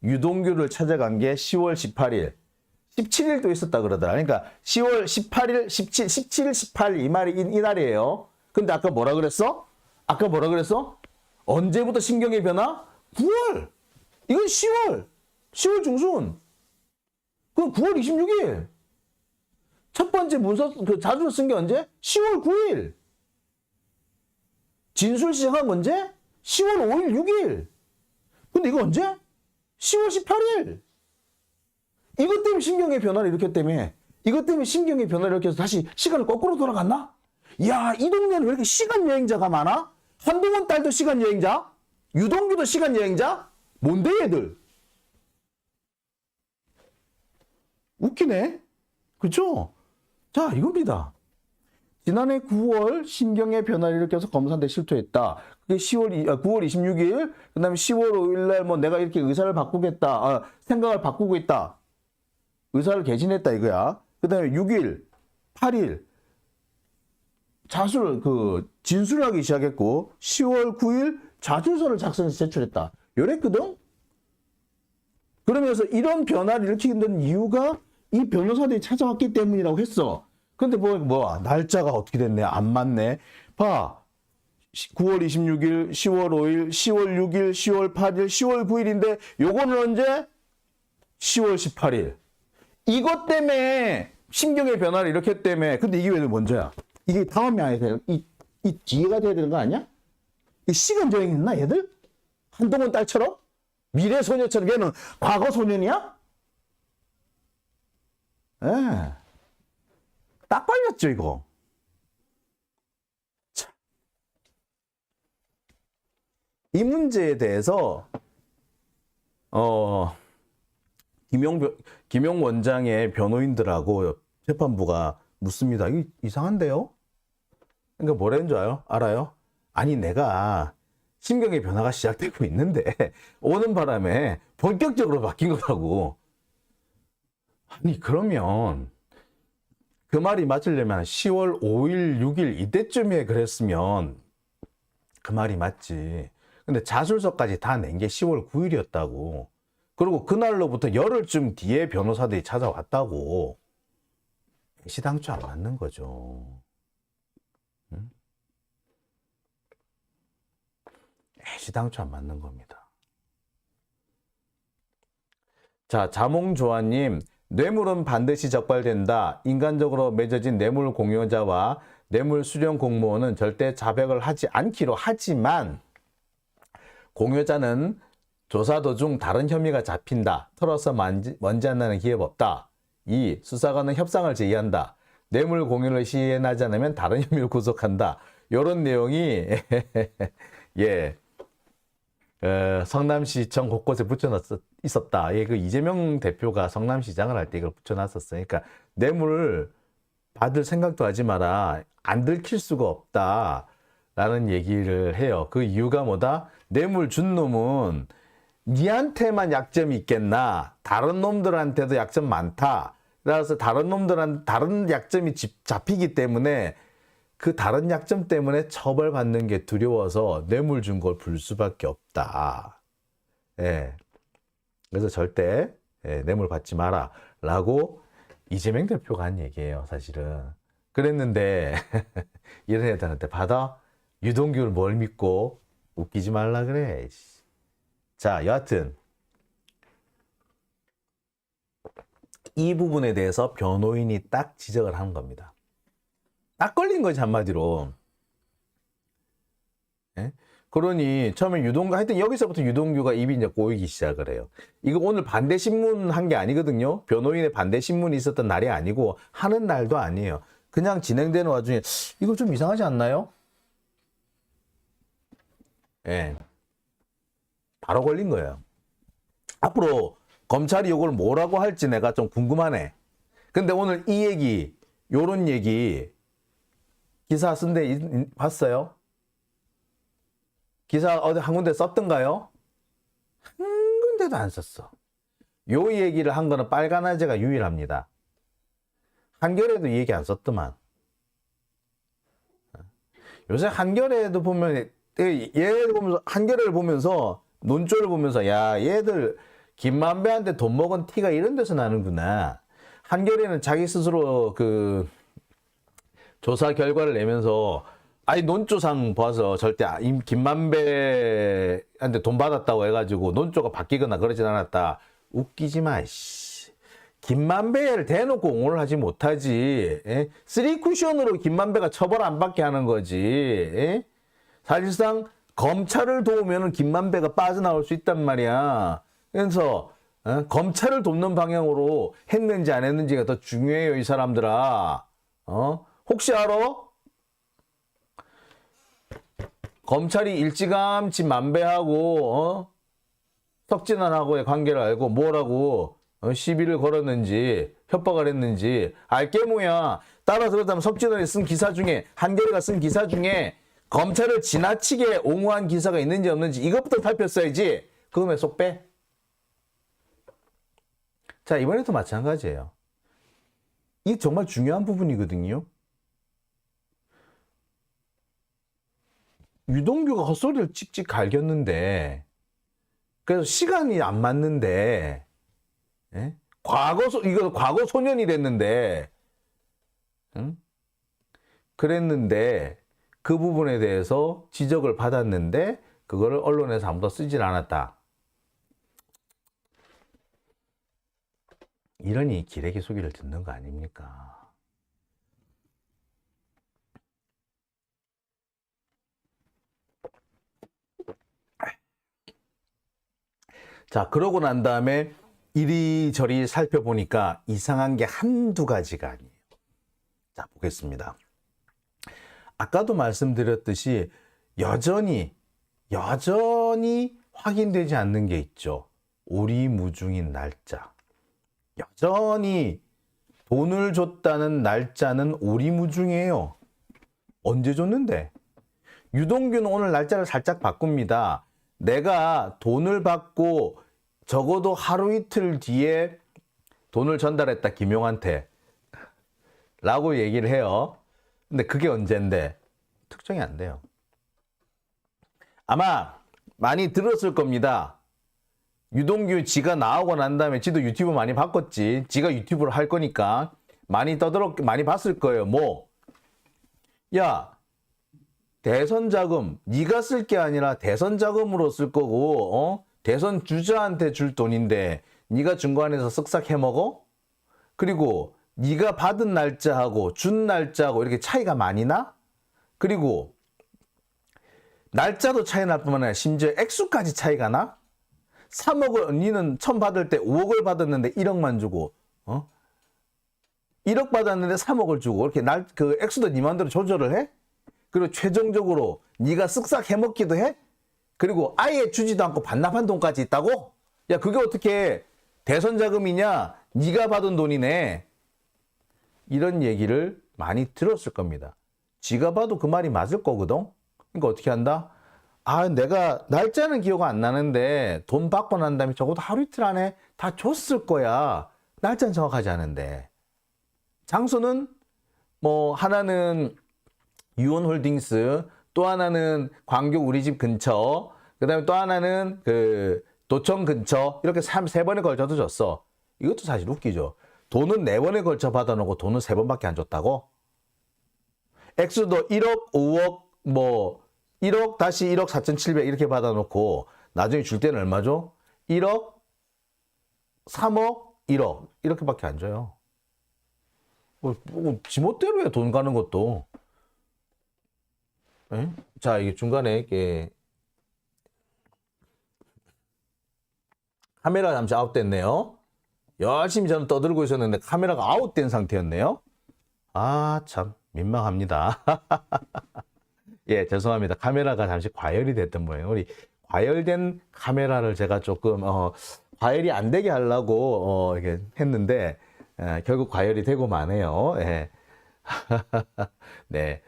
유동규를 찾아간 게 10월 18일. 17일도 있었다 그러더라. 그러니까 10월 18일, 17일, 18일 이 말이 이날이에요. 근데 아까 뭐라 그랬어? 언제부터 신경의 변화? 9월. 이건 10월. 10월 중순. 그럼 9월 26일. 첫 번째 문서 자료를 쓴 게 언제? 10월 9일. 진술 시작한 건 언제? 10월 5일, 6일. 근데 이거 언제? 10월 18일. 이것 때문에 신경의 변화를 일으켰다며. 이것 때문에 신경의 변화를 일으켜서 다시 시간을 거꾸로 돌아갔나? 야, 이 동네는 왜 이렇게 시간 여행자가 많아? 한동훈 딸도 시간 여행자? 유동규도 시간 여행자? 뭔데 얘들? 웃기네. 그렇죠? 자, 이겁니다. 지난해 9월 신경의 변화를 일으켜서 검사한테 실토했다. 그게 9월 26일, 그 다음에 10월 5일 날 내가 이렇게 의사를 바꾸겠다. 생각을 바꾸고 있다. 의사를 개진했다 이거야. 그 다음에 6일, 8일 진술을 하기 시작했고 10월 9일 자주서를 작성해서 제출했다. 요랬거든? 그러면서 이런 변화를 일으키게 된 이유가 이 변호사들이 찾아왔기 때문이라고 했어. 근데 날짜가 어떻게 됐네? 안 맞네. 봐. 9월 26일, 10월 5일, 10월 6일, 10월 8일, 10월 9일인데 요거는 언제? 10월 18일. 이것 때문에 신경의 변화를 일으켰다며. 근데 이게 왜 먼저야? 이게 다음이 아니야 돼요. 이 뒤에가 돼야 되는 거 아니야? 이 시간 여행 했나 얘들? 한동훈 딸처럼? 미래 소녀처럼 얘는 과거 소년이야? 딱 걸렸죠 이거. 자. 이 문제에 대해서 김용 원장의 변호인들하고 재판부가 묻습니다. 이거 이상한데요? 그러니까 뭐라는 줄 알아요? 아니, 내가 심경의 변화가 시작되고 있는데 오는 바람에 본격적으로 바뀐 거라고. 아니, 그러면 그 말이 맞으려면 10월 5일, 6일 이때쯤에 그랬으면 그 말이 맞지. 근데 자술서까지 다 낸 게 10월 9일이었다고. 그리고 그날로부터 열흘쯤 뒤에 변호사들이 찾아왔다고. 시당초 안 맞는 거죠. 응? 시당초 안 맞는 겁니다. 자, 자몽조아님, 뇌물은 반드시 적발된다. 인간적으로 맺어진 뇌물 공여자와 뇌물 수령 공무원은 절대 자백을 하지 않기로 하지만 공여자는 조사 도중 다른 혐의가 잡힌다. 털어서 먼지 안 나는 기회 없다. 2. 수사관은 협상을 제의한다. 뇌물 공여를 시행하지 않으면 다른 혐의를 구속한다. 이런 내용이 예, 성남시청 곳곳에 있었다. 예, 그 이재명 대표가 성남시장을 할 때 이걸 붙여놨었어요. 그러니까 뇌물을 받을 생각도 하지 마라. 안 들킬 수가 없다. 라는 얘기를 해요. 그 이유가 뭐다? 뇌물 준 놈은 니한테만 약점이 있겠나? 다른 놈들한테도 약점 많다. 그래서 다른 놈들한테 다른 약점이 잡히기 때문에 그 다른 약점 때문에 처벌받는 게 두려워서 뇌물 준 걸 불 수밖에 없다. 예. 그래서 절대 뇌물 받지 마라. 라고 이재명 대표가 한 얘기예요, 사실은. 그랬는데 이런 애들한테 받아? 유동규를 뭘 믿고 웃기지 말라 그래. 자, 여하튼 이 부분에 대해서 변호인이 딱 지적을 한 겁니다. 딱 걸린 거지, 한마디로. 예? 그러니 처음에 하여튼 여기서부터 유동규가 입이 이제 꼬이기 시작을 해요. 이거 오늘 반대 신문 한 게 아니거든요. 변호인의 반대 신문이 있었던 날이 아니고 하는 날도 아니에요. 그냥 진행되는 와중에 이거 좀 이상하지 않나요? 예. 바로 걸린 거예요. 앞으로 검찰이 이걸 뭐라고 할지 내가 좀 궁금하네. 근데 오늘 이 얘기, 요런 얘기 기사 쓴 데 봤어요? 기사 어디 한 군데 썼던가요? 한 군데도 안 썼어. 요 얘기를 한 거는 빨간아재가 유일합니다. 한겨레도 이 얘기 안 썼더만. 요새 한겨레도 보면 얘를 보면서 한겨레를 보면서 논조를 보면서 야, 얘들 김만배한테 돈 먹은 티가 이런 데서 나는구나. 한겨레는 자기 스스로 그 조사 결과를 내면서 아니 논조상 봐서 절대 김만배한테 돈 받았다고 해가지고 논조가 바뀌거나 그러진 않았다. 웃기지 마. 씨. 김만배를 대놓고 옹호를 하지 못하지. 에? 3쿠션으로 김만배가 처벌 안 받게 하는 거지. 에? 사실상 검찰을 도우면 김만배가 빠져나올 수 있단 말이야. 그래서 검찰을 돕는 방향으로 했는지 안 했는지가 더 중요해요, 이 사람들아. 혹시 알아? 검찰이 일찌감치 만배하고 석진환하고의 관계를 알고 뭐라고 시비를 걸었는지 협박을 했는지 알게 뭐야. 따라서 그렇다면 석진환이 쓴 기사 중에 한겨레가 쓴 기사 중에 검찰을 지나치게 옹호한 기사가 있는지 없는지 이것부터 살폈어야지. 그거 왜 쏙 빼? 자, 이번에도 마찬가지예요. 이게 정말 중요한 부분이거든요. 유동규가 헛소리를 찍찍 갈겼는데 그래서 시간이 안 맞는데 예? 이거 과거 소년이 됐는데 응? 그랬는데 그 부분에 대해서 지적을 받았는데 그거를 언론에서 아무도 쓰질 않았다. 이러니 기레기 소리를 듣는 거 아닙니까? 자, 그러고 난 다음에 이리저리 살펴보니까 이상한 게 한두 가지가 아니에요. 자, 보겠습니다. 아까도 말씀드렸듯이 여전히 확인되지 않는 게 있죠. 오리무중인 날짜. 여전히 돈을 줬다는 날짜는 오리무중이에요. 언제 줬는데? 유동규는 오늘 날짜를 살짝 바꿉니다. 내가 돈을 받고 적어도 하루 이틀 뒤에 돈을 전달했다, 김용한테. 라고 얘기를 해요. 근데 그게 언젠데? 특정이 안 돼요. 아마 많이 들었을 겁니다. 유동규 지가 나오고 난 다음에 지도 유튜브 많이 바꿨지. 지가 유튜브를 할 거니까 많이 많이 봤을 거예요. 뭐? 야, 대선 자금 네가 쓸 게 아니라 대선 자금으로 쓸 거고, 대선 주자한테 줄 돈인데 네가 중간에서 쓱싹 해먹어? 그리고 네가 받은 날짜하고 준 날짜하고 이렇게 차이가 많이 나? 그리고 날짜도 차이 날 뿐만 아니라 심지어 액수까지 차이가 나? 3억을 니는 처음 받을 때 5억을 받았는데 1억만 주고 1억 받았는데 3억을 주고 이렇게 그 액수도 니 맘대로 조절을 해? 그리고 최종적으로 네가 쓱싹 해먹기도 해? 그리고 아예 주지도 않고 반납한 돈까지 있다고? 야, 그게 어떻게 대선 자금이냐? 네가 받은 돈이네. 이런 얘기를 많이 들었을 겁니다. 지가 봐도 그 말이 맞을 거거든. 그러니까 어떻게 한다? 아, 내가 날짜는 기억 안 나는데 돈 받고 난 다음에 적어도 하루 이틀 안에 다 줬을 거야. 날짜는 정확하지 않은데. 장소는 뭐 하나는 유원홀딩스, 또 하나는 광교 우리 집 근처, 그다음에 또 하나는 그 도청 근처, 이렇게 세 번에 걸쳐서 줬어. 이것도 사실 웃기죠. 돈은 4번에 걸쳐 받아놓고 돈은 3번밖에 안 줬다고? 액수도 1억, 5억, 뭐 1억 다시 1억 4,700 이렇게 받아놓고 나중에 줄 때는 얼마죠? 1억, 3억, 1억 이렇게밖에 안 줘요. 지멋대로 해, 돈 가는 것도. 에? 자, 이게 중간에 이게 카메라 잠시 아웃됐네요. 열심히 저는 떠들고 있었는데 카메라가 아웃된 상태였네요. 아, 참 민망합니다. 예, 죄송합니다. 카메라가 잠시 과열이 됐던 모양이에요. 우리 과열된 카메라를 제가 조금 과열이 안 되게 하려고 이렇게 했는데 결국 과열이 되고 마네요. 예. 네.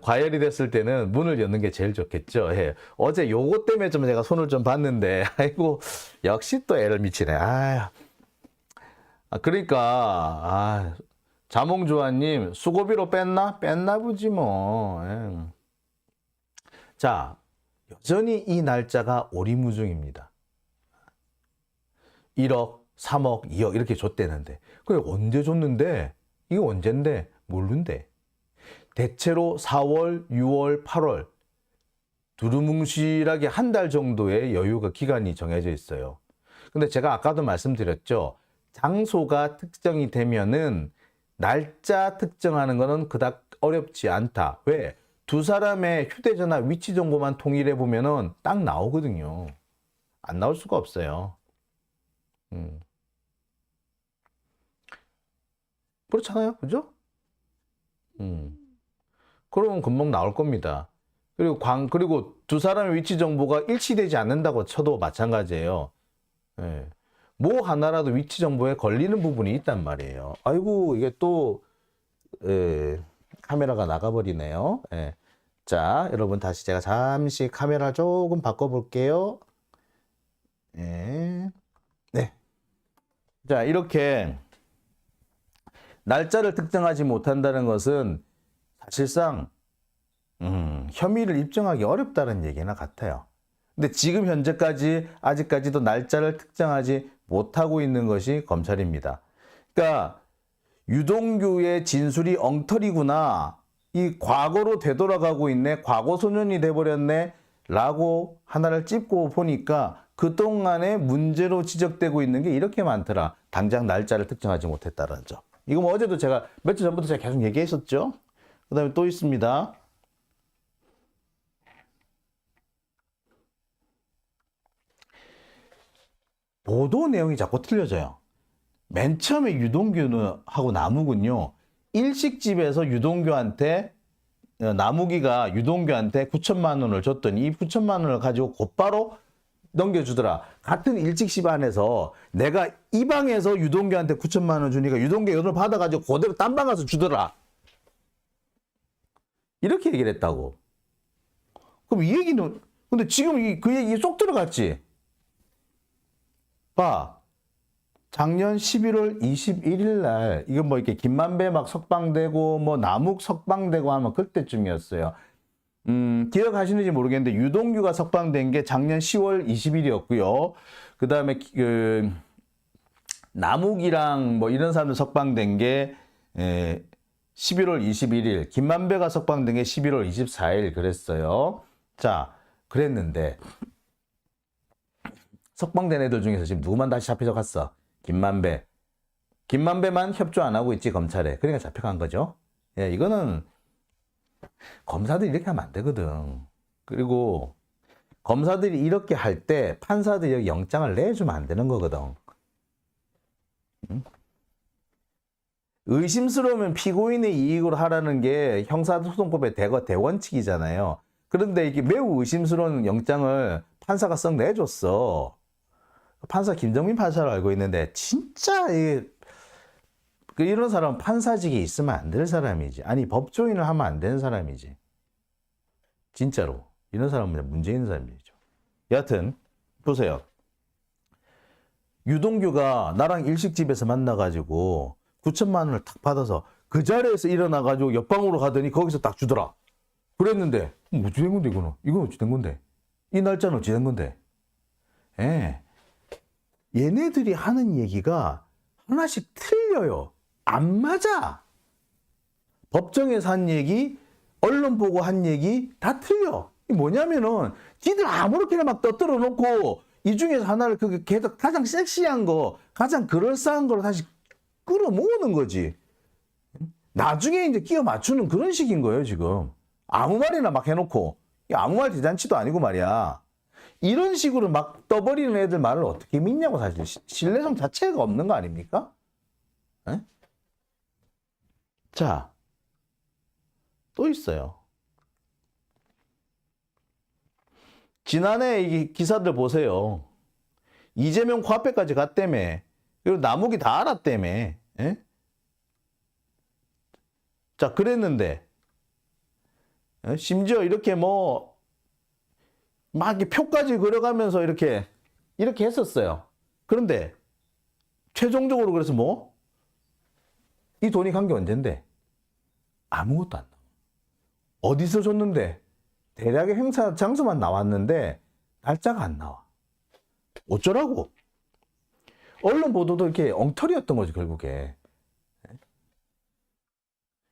과열이 됐을 때는 문을 여는 게 제일 좋겠죠. 예. 어제 요거 때문에 좀 제가 손을 좀 봤는데, 아이고, 역시 또 애를 미치네. 그러니까, 자몽조아님, 수고비로 뺐나? 뺐나 보지 뭐. 예. 자, 여전히 이 날짜가 오리무중입니다. 1억, 3억, 2억 이렇게 줬대는데. 그래, 언제 줬는데? 이게 언젠데? 모르는데. 대체로 4월, 6월, 8월 두루뭉실하게 한 달 정도의 여유가 기간이 정해져 있어요. 근데 제가 아까도 말씀드렸죠. 장소가 특정이 되면은 날짜 특정하는 거는 그닥 어렵지 않다. 왜? 두 사람의 휴대전화 위치 정보만 통일해 보면은 딱 나오거든요. 안 나올 수가 없어요. 그렇잖아요. 그죠? 그러면 금방 나올 겁니다. 그리고 두 사람의 위치 정보가 일치되지 않는다고 쳐도 마찬가지예요. 예. 뭐 하나라도 위치 정보에 걸리는 부분이 있단 말이에요. 아이고, 이게 또 카메라가 나가버리네요. 예. 자, 여러분 다시 제가 잠시 카메라 조금 바꿔볼게요. 예. 네. 자, 이렇게 날짜를 특정하지 못한다는 것은 사실상 혐의를 입증하기 어렵다는 얘기나 같아요. 근데 지금 현재까지 아직까지도 날짜를 특정하지 못하고 있는 것이 검찰입니다. 그러니까 유동규의 진술이 엉터리구나, 이 과거로 되돌아가고 있네, 과거 소년이 돼버렸네 라고 하나를 찝고 보니까 그동안에 문제로 지적되고 있는 게 이렇게 많더라. 당장 날짜를 특정하지 못했다는 점. 이거 뭐 어제도 제가 며칠 전부터 제가 계속 얘기했었죠. 그 다음에 또 있습니다. 보도 내용이 자꾸 틀려져요. 맨 처음에 유동규하고 나무군요. 일식집에서 나무기가 유동규한테 9천만 원을 줬더니 이 9천만 원을 가지고 곧바로 넘겨주더라. 같은 일직십 안에서 내가 이 방에서 유동규한테 9천만 원 주니까 유동규 이걸 받아가지고 그대로 딴 방 가서 주더라. 이렇게 얘기를 했다고. 그럼 이 얘기는 근데 지금 그 얘기 쏙 들어갔지. 봐. 작년 11월 21일 날 이건 뭐 이렇게 김만배 막 석방되고 뭐 남욱 석방되고 하면 그때쯤이었어요. 기억하시는지 모르겠는데 유동규가 석방된 게 작년 10월 20일이었고요. 그다음에 그 남욱이랑 뭐 이런 사람들 석방된 게 11월 21일, 김만배가 석방된 게 11월 24일 그랬어요. 자, 그랬는데 석방된 애들 중에서 지금 누구만 다시 잡혀서 갔어? 김만배. 김만배만 협조 안 하고 있지, 검찰에. 그러니까 잡혀간 거죠. 예, 이거는 검사들이 이렇게 하면 안 되거든. 그리고 검사들이 이렇게 할 때 판사들이 여기 영장을 내주면 안 되는 거거든. 의심스러우면 피고인의 이익으로 하라는 게 형사소송법의 대원칙이잖아요. 그런데 이게 매우 의심스러운 영장을 판사가 썩 내줬어. 판사 김정민 판사를 알고 있는데 진짜 이런 사람은 판사직에 있으면 안 될 사람이지. 아니 법조인을 하면 안 되는 사람이지. 진짜로. 이런 사람은 문제 있는 사람이죠. 여하튼 보세요. 유동규가 나랑 일식집에서 만나가지고 9천만 원을 탁 받아서 그 자리에서 일어나가지고 옆방으로 가더니 거기서 딱 주더라. 그랬는데 어찌 된 건데 이거는? 이건 어찌 된 건데? 이 날짜는 어찌 된 건데? 예. 얘네들이 하는 얘기가 하나씩 틀려요. 안 맞아. 법정에서 한 얘기, 언론 보고 한 얘기 다 틀려. 이 뭐냐면은 지들 아무렇게나 막 떠들어 놓고 이 중에서 하나를 그 가장 섹시한 거, 가장 그럴싸한 걸 다시 끌어모으는 거지. 나중에 이제 끼워 맞추는 그런 식인 거예요, 지금. 아무 말이나 막 해놓고. 아무 말 대잔치도 아니고 말이야. 이런 식으로 막 떠버리는 애들 말을 어떻게 믿냐고 사실. 신뢰성 자체가 없는 거 아닙니까? 에? 자, 또 있어요. 지난해 이 기사들 보세요. 이재명 코앞에까지 갔다며. 그리고 남욱이 다 알았다며. 에? 자, 그랬는데 심지어 이렇게 뭐 막 표까지 그려가면서 이렇게 했었어요. 그런데 최종적으로 그래서 뭐? 이 돈이 간 게 언젠데? 아무것도 안 나와. 어디서 줬는데? 대략의 행사 장소만 나왔는데 날짜가 안 나와. 어쩌라고? 언론 보도도 이렇게 엉터리였던 거지 결국에.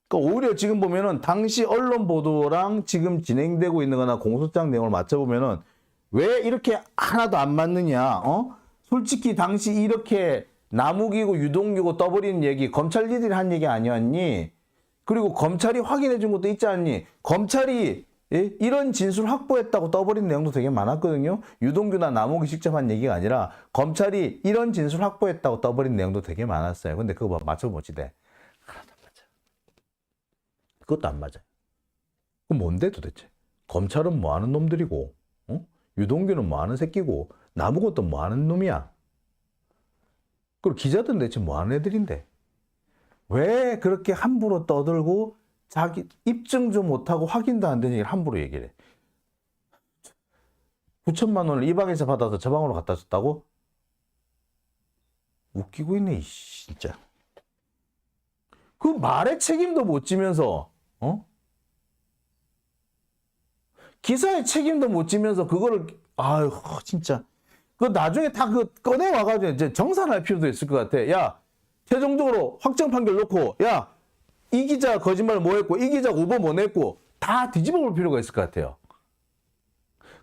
그러니까 오히려 지금 보면은 당시 언론 보도랑 지금 진행되고 있는 거나 공소장 내용을 맞춰보면은 왜 이렇게 하나도 안 맞느냐, 솔직히 당시 이렇게 남욱이고 유동규고 떠버리는 얘기, 검찰들이 한 얘기 아니었니? 그리고 검찰이 확인해 준 것도 있지 않니? 검찰이 이런 진술 확보했다고 떠버린 내용도 되게 많았거든요. 유동규나 남욱이 직접 한 얘기가 아니라 검찰이 이런 진술 확보했다고 떠버린 내용도 되게 많았어요. 근데 그거 맞춰보지 돼. 그것도 안 맞아요. 그럼 뭔데 도대체? 검찰은 뭐 하는 놈들이고, 유동규는 뭐 하는 새끼고, 남욱은 또 뭐 하는 놈이야? 그리고 기자들은 대체 뭐 하는 애들인데? 왜 그렇게 함부로 떠들고 자기 입증도 못하고 확인도 안 되는 얘기를 함부로 얘기를 해? 9천만 원을 이 방에서 받아서 저 방으로 갖다 줬다고? 웃기고 있네, 진짜. 그 말에 책임도 못 지면서, 기사에 책임도 못 지면서 그거를, 아유, 진짜. 그 나중에 다 꺼내 와가지고 이제 정산할 필요도 있을 것 같아. 야, 최종적으로 확정 판결 놓고, 야, 이 기자 거짓말 뭐 했고, 이 기자 오버 뭐 냈고, 다 뒤집어 볼 필요가 있을 것 같아요.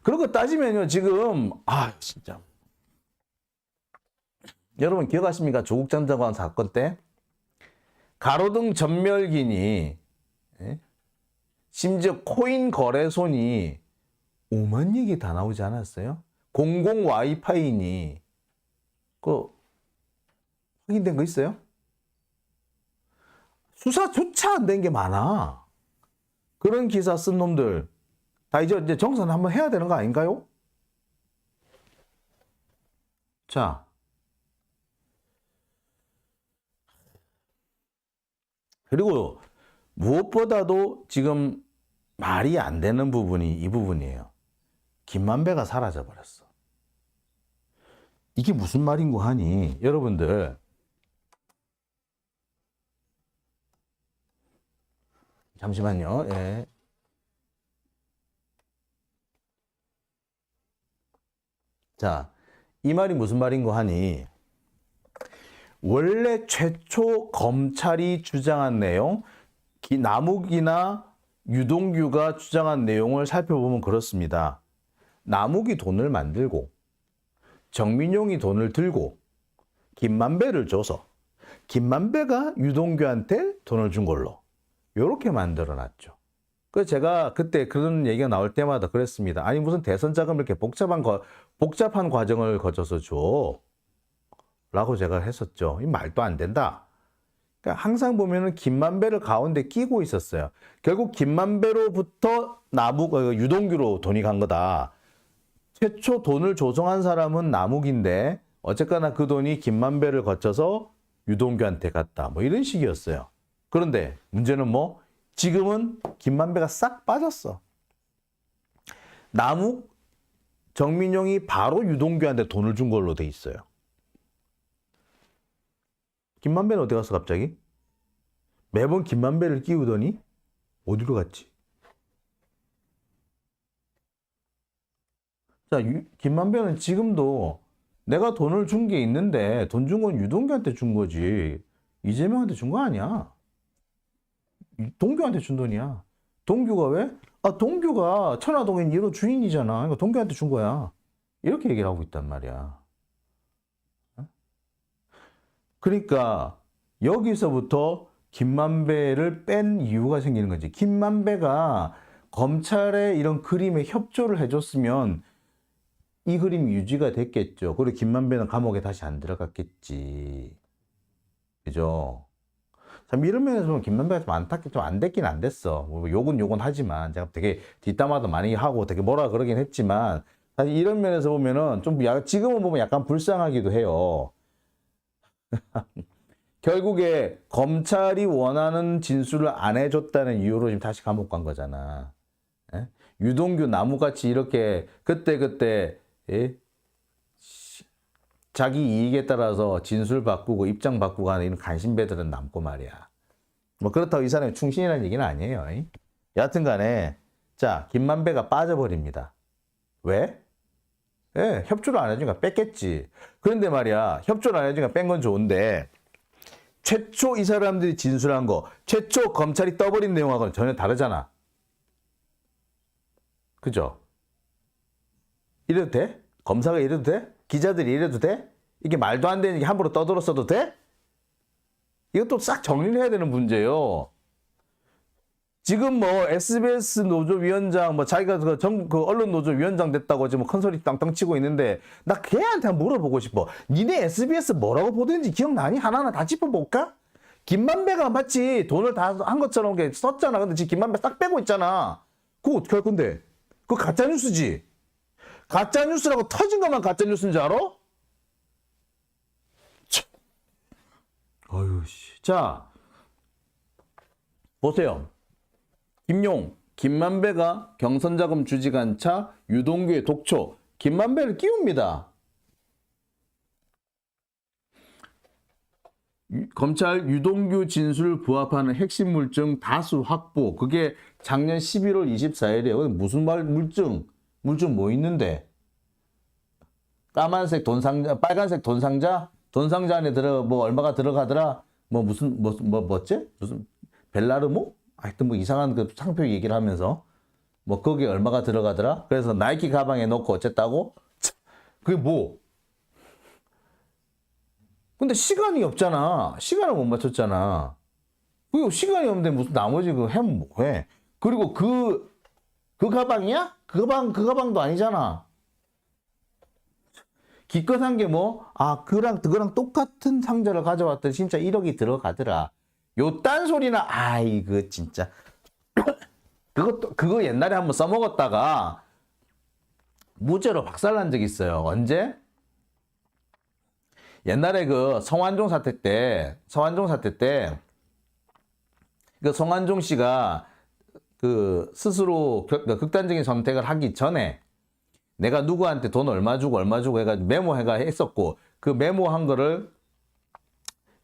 그런 거 따지면요, 지금, 진짜. 여러분 기억하십니까? 조국 전 장관 사건 때? 가로등 전멸기니, 심지어 코인 거래소니, 오만 얘기 다 나오지 않았어요? 공공 와이파이니, 확인된 거 있어요? 수사조차 안 된 게 많아. 그런 기사 쓴 놈들 다 이제 정산 한번 해야 되는 거 아닌가요? 자, 그리고 무엇보다도 지금 말이 안 되는 부분이 이 부분이에요. 김만배가 사라져 버렸어. 이게 무슨 말인고 하니 여러분들 잠시만요. 예. 자, 이 말이 무슨 말인고 하니 원래 최초 검찰이 주장한 내용, 남욱이나 유동규가 주장한 내용을 살펴보면 그렇습니다. 남욱이 돈을 만들고 정민용이 돈을 들고 김만배를 줘서 김만배가 유동규한테 돈을 준 걸로 이렇게 만들어놨죠. 그래서 제가 그때 그런 얘기가 나올 때마다 그랬습니다. 아니 무슨 대선 자금을 이렇게 복잡한 과정을 거쳐서 줘 라고 제가 했었죠. 이 말도 안 된다. 그러니까 항상 보면은 김만배를 가운데 끼고 있었어요. 결국 김만배로부터 유동규로 돈이 간 거다. 최초 돈을 조성한 사람은 남욱인데 어쨌거나 그 돈이 김만배를 거쳐서 유동규한테 갔다. 뭐 이런 식이었어요. 그런데 문제는 뭐 지금은 김만배가 싹 빠졌어. 남욱, 정민용이 바로 유동규한테 돈을 준 걸로 돼 있어요. 김만배는 어디 갔어 갑자기? 매번 김만배를 끼우더니 어디로 갔지? 자, 김만배는 지금도 내가 돈을 준 게 있는데 돈 준 건 유동규한테 준 거지 이재명한테 준 거 아니야. 동규한테 준 돈이야. 동규가 왜? 아, 동규가 천화동인 1호 주인이잖아. 그러니까 동규한테 준 거야. 이렇게 얘기를 하고 있단 말이야. 그러니까 여기서부터 김만배를 뺀 이유가 생기는 거지. 김만배가 검찰의 이런 그림에 협조를 해줬으면 이 그림이 유지가 됐겠죠. 그리고 김만배는 감옥에 다시 안 들어갔겠지. 그죠? 참 이런 면에서 보면 김만배가 좀 안타깝게 좀 안 됐긴 안 됐어. 뭐 욕은 하지만 제가 되게 뒷담화도 많이 하고 되게 뭐라 그러긴 했지만 사실 이런 면에서 보면은 좀 지금은 보면 약간 불쌍하기도 해요. 결국에 검찰이 원하는 진술을 안 해줬다는 이유로 지금 다시 감옥 간 거잖아. 예? 유동규 나무같이 이렇게 그때 예? 자기 이익에 따라서 진술 바꾸고 입장 바꾸고 하는 이런 간신배들은 남고 말이야. 뭐 그렇다고 이 사람이 충신이라는 얘기는 아니에요. 여하튼 간에 자 김만배가 빠져버립니다. 왜? 예, 협조를 안 해주니까 뺐겠지. 그런데 말이야 협조를 안 해주니까 뺀 건 좋은데 최초 이 사람들이 진술한 거 최초 검찰이 떠버린 내용하고는 전혀 다르잖아. 그죠? 이래도 돼? 검사가 이래도 돼? 기자들이 이래도 돼? 이게 말도 안 되는 게 함부로 떠들었어도 돼? 이것도 싹 정리를 해야 되는 문제예요. 지금 뭐 SBS 노조위원장 뭐 자기가 그 언론 노조위원장 됐다고 지금 큰 소리 땅땅 치고 있는데 나 걔한테 한번 물어보고 싶어. 니네 SBS 뭐라고 보던지 기억나니? 하나하나 다 짚어볼까? 김만배가 마치 돈을 다 한 것처럼 썼잖아. 근데 지금 김만배 싹 빼고 있잖아. 그거 어떻게 할 건데? 그거 가짜뉴스지? 가짜뉴스라고 터진 것만 가짜뉴스인 줄 알아? 어휴, 씨. 자, 보세요. 김용, 김만배가 경선자금 주지간차 유동규의 독초, 김만배를 끼웁니다. 검찰 유동규 진술 부합하는 핵심 물증 다수 확보. 그게 작년 11월 24일에 무슨 물증 뭐 있는데? 까만색 돈상자, 빨간색 돈상자? 돈상자 안에 뭐 얼마가 들어가더라? 뭐지? 무슨 벨라르모? 하여튼 뭐 이상한 그 상표 얘기를 하면서 뭐 거기에 얼마가 들어가더라? 그래서 나이키 가방에 넣고 어쨌다고? 그게 뭐? 근데 시간이 없잖아. 시간을 못 맞췄잖아. 그리고 시간이 없는데 무슨 나머지 그 해면 뭐해? 그리고 그 가방이야? 그 가방도 아니잖아. 기껏한 게 뭐? 아, 그거랑 똑같은 상자를 가져왔더니 진짜 1억이 들어가더라. 요딴 소리나, 아이고, 진짜. 그거 옛날에 한번 써먹었다가 무죄로 박살난 적이 있어요. 언제? 옛날에 그 성완종 사태 때, 그 성완종 씨가 그 스스로 극단적인 선택을 하기 전에 내가 누구한테 돈 얼마 주고 해가지고 메모해가 했었고, 그 메모한 거를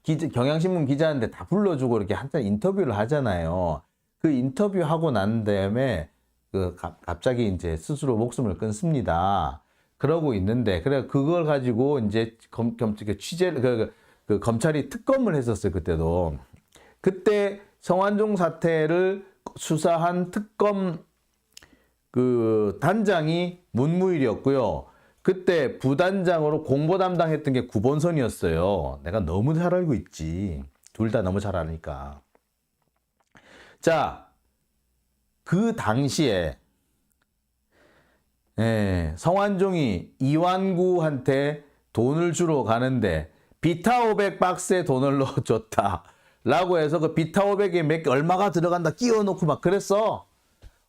경향신문 기자한테 다 불러주고 이렇게 한참 인터뷰를 하잖아요. 그 인터뷰하고 난 다음에 갑자기 이제 스스로 목숨을 끊습니다. 그러고 있는데, 그래 그걸 가지고 이제 검찰이 특검을 했었어요. 그때도. 그때 성완종 사태를 수사한 특검 그 단장이 문무일이었고요. 그때 부단장으로 공보 담당했던 게 구본선이었어요. 내가 너무 잘 알고 있지. 둘 다 너무 잘 아니까. 자, 그 당시에 성완종이 이완구한테 돈을 주러 가는데 비타 500 박스에 돈을 넣어줬다 라고 해서 그 비타 500에 얼마가 들어간다 끼워 놓고 막 그랬어.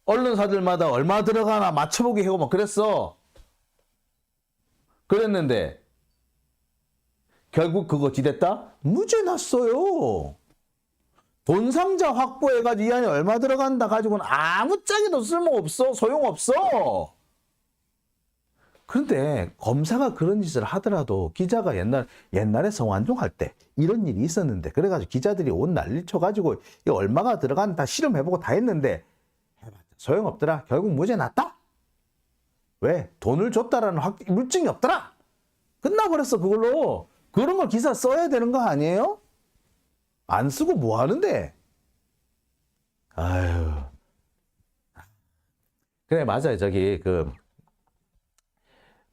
언론사들마다 얼마 들어가나 맞춰보기 하고 막 그랬어. 그랬는데 결국 그거 지됐다? 무죄 났어요. 돈 상자 확보해가지고 이 안에 얼마 들어간다 가지고는 아무 짝에도 쓸모없어. 소용없어. 그런데 검사가 그런 짓을 하더라도 기자가 옛날에 성완종 할 때 이런 일이 있었는데 그래가지고 기자들이 온 난리 쳐가지고 이거 얼마가 들어간다 실험해보고 다 했는데 소용없더라. 결국 무죄 났다? 왜? 돈을 줬다라는 물증이 없더라. 끝나버렸어 그걸로. 그런 걸 기사 써야 되는 거 아니에요? 안 쓰고 뭐 하는데? 아유. 그래 맞아요. 저기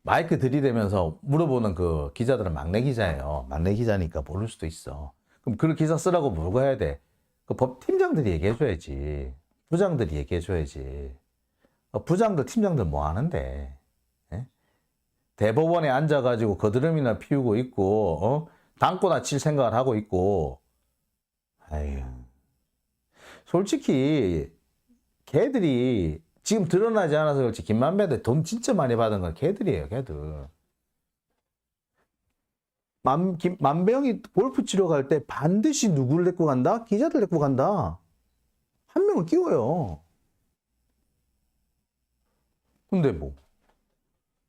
마이크 들이대면서 물어보는 그 기자들은 막내 기자예요. 막내 기자니까 모를 수도 있어. 그럼 그 기사 쓰라고 뭐가 해야 돼? 그 법팀장들이 얘기해줘야지. 부장들이 얘기해줘야지. 부장들, 팀장들 뭐 하는데? 예? 대법원에 앉아가지고 거드름이나 피우고 있고, 당고나 칠 생각을 하고 있고. 아유. 솔직히, 걔들이 지금 드러나지 않아서 그렇지, 김만배한테 돈 진짜 많이 받은 건 걔들이에요, 걔들. 만배형이 골프 치러 갈 때 반드시 누구를 데리고 간다? 기자들 데리고 간다. 한 명은 끼워요. 근데 뭐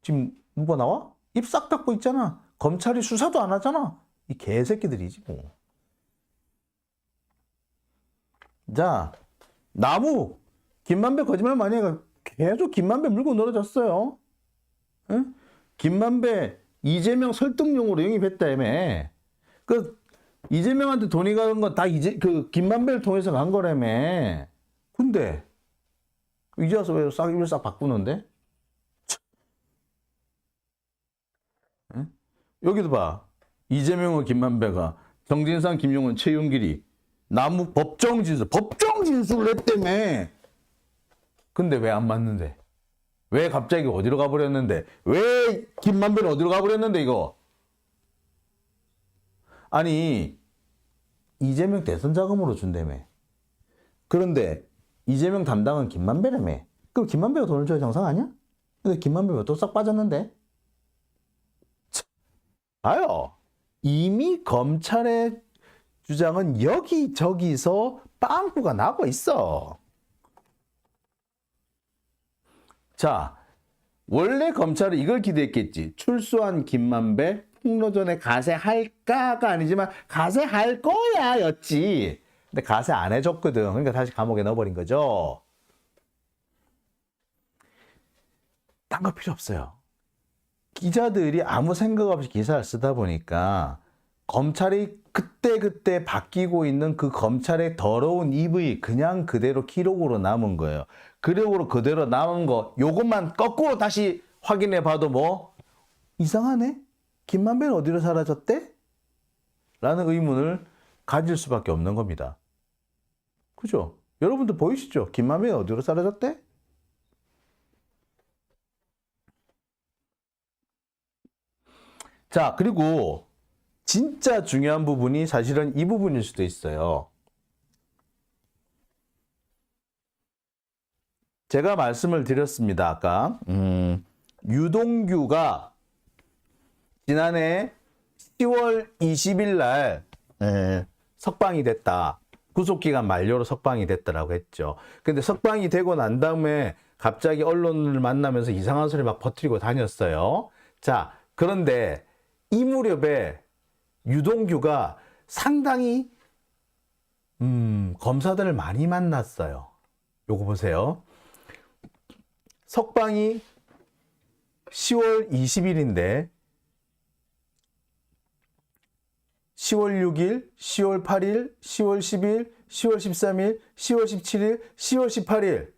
지금 누가 나와? 입 싹 닫고 있잖아. 검찰이 수사도 안 하잖아. 이 개새끼들이지 뭐. 자, 나무 김만배 거짓말 많이 해가 계속 김만배 물고 늘어졌어요. 응? 김만배 이재명 설득용으로 영입했다며. 그 이재명한테 돈이 가는 건 다 김만배를 통해서 간 거라며. 근데 이제 와서 왜 입을 싹 바꾸는데? 응? 여기도 봐. 이재명은 김만배가, 정진상, 김용은, 최윤길이 나무 법정 진술을 했다며. 근데 왜 안 맞는데? 왜 갑자기 어디로 가버렸는데? 왜 김만배는 어디로 가버렸는데 이거? 아니 이재명 대선 자금으로 준다며. 그런데 이재명 담당은 김만배라며. 그럼 김만배가 돈을 줘야 정상 아니야? 근데 김만배가 또 싹 빠졌는데? 봐요. 이미 검찰의 주장은 여기저기서 빵꾸가 나고 있어. 자, 원래 검찰은 이걸 기대했겠지. 출소한 김만배 폭로전에 가세할까가 아니지만 가세할 거야 였지. 근데 가세 안 해줬거든. 그러니까 다시 감옥에 넣어버린 거죠. 딴 거 필요 없어요. 기자들이 아무 생각 없이 기사를 쓰다 보니까 검찰이 그때 바뀌고 있는 그 검찰의 더러운 입이 그냥 그대로 기록으로 남은 거예요. 기록으로 그대로 남은 거 요것만 거꾸로 다시 확인해 봐도 뭐 이상하네? 김만배는 어디로 사라졌대? 라는 의문을 가질 수밖에 없는 겁니다. 그죠? 여러분들 보이시죠? 김만배는 어디로 사라졌대? 자, 그리고 진짜 중요한 부분이 사실은 이 부분일 수도 있어요. 제가 말씀을 드렸습니다. 아까 유동규가 지난해 10월 20일 날 석방이 됐다. 구속기간 만료로 석방이 됐다라고 했죠. 근데 석방이 되고 난 다음에 갑자기 언론을 만나면서 이상한 소리 막 퍼뜨리고 다녔어요. 자, 그런데 이 무렵에 유동규가 상당히 검사들을 많이 만났어요. 요거 보세요. 석방이 10월 20일인데 10월 6일, 10월 8일, 10월 10일, 10월 13일, 10월 17일, 10월 18일.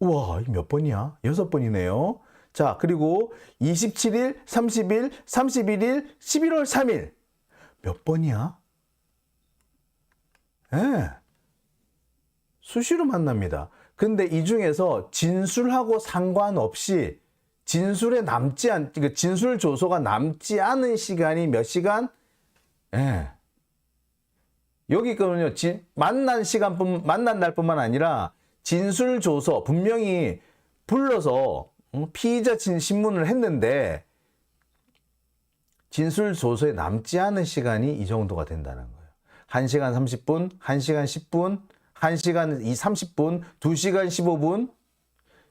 우와, 이게 몇 번이야? 6번이네요. 자, 그리고 27일, 30일, 31일, 11월 3일. 몇 번이야? 예. 수시로 만납니다. 근데 이 중에서 진술하고 상관없이 진술 조서가 남지 않은 시간이 몇 시간? 예. 여기 거는요, 만난 날뿐만 아니라 진술 조서, 분명히 불러서 피의자 신문을 했는데 진술 조서에 남지 않은 시간이 이 정도가 된다는 거예요. 1시간 30분, 1시간 10분, 1시간 30분, 2시간 15분,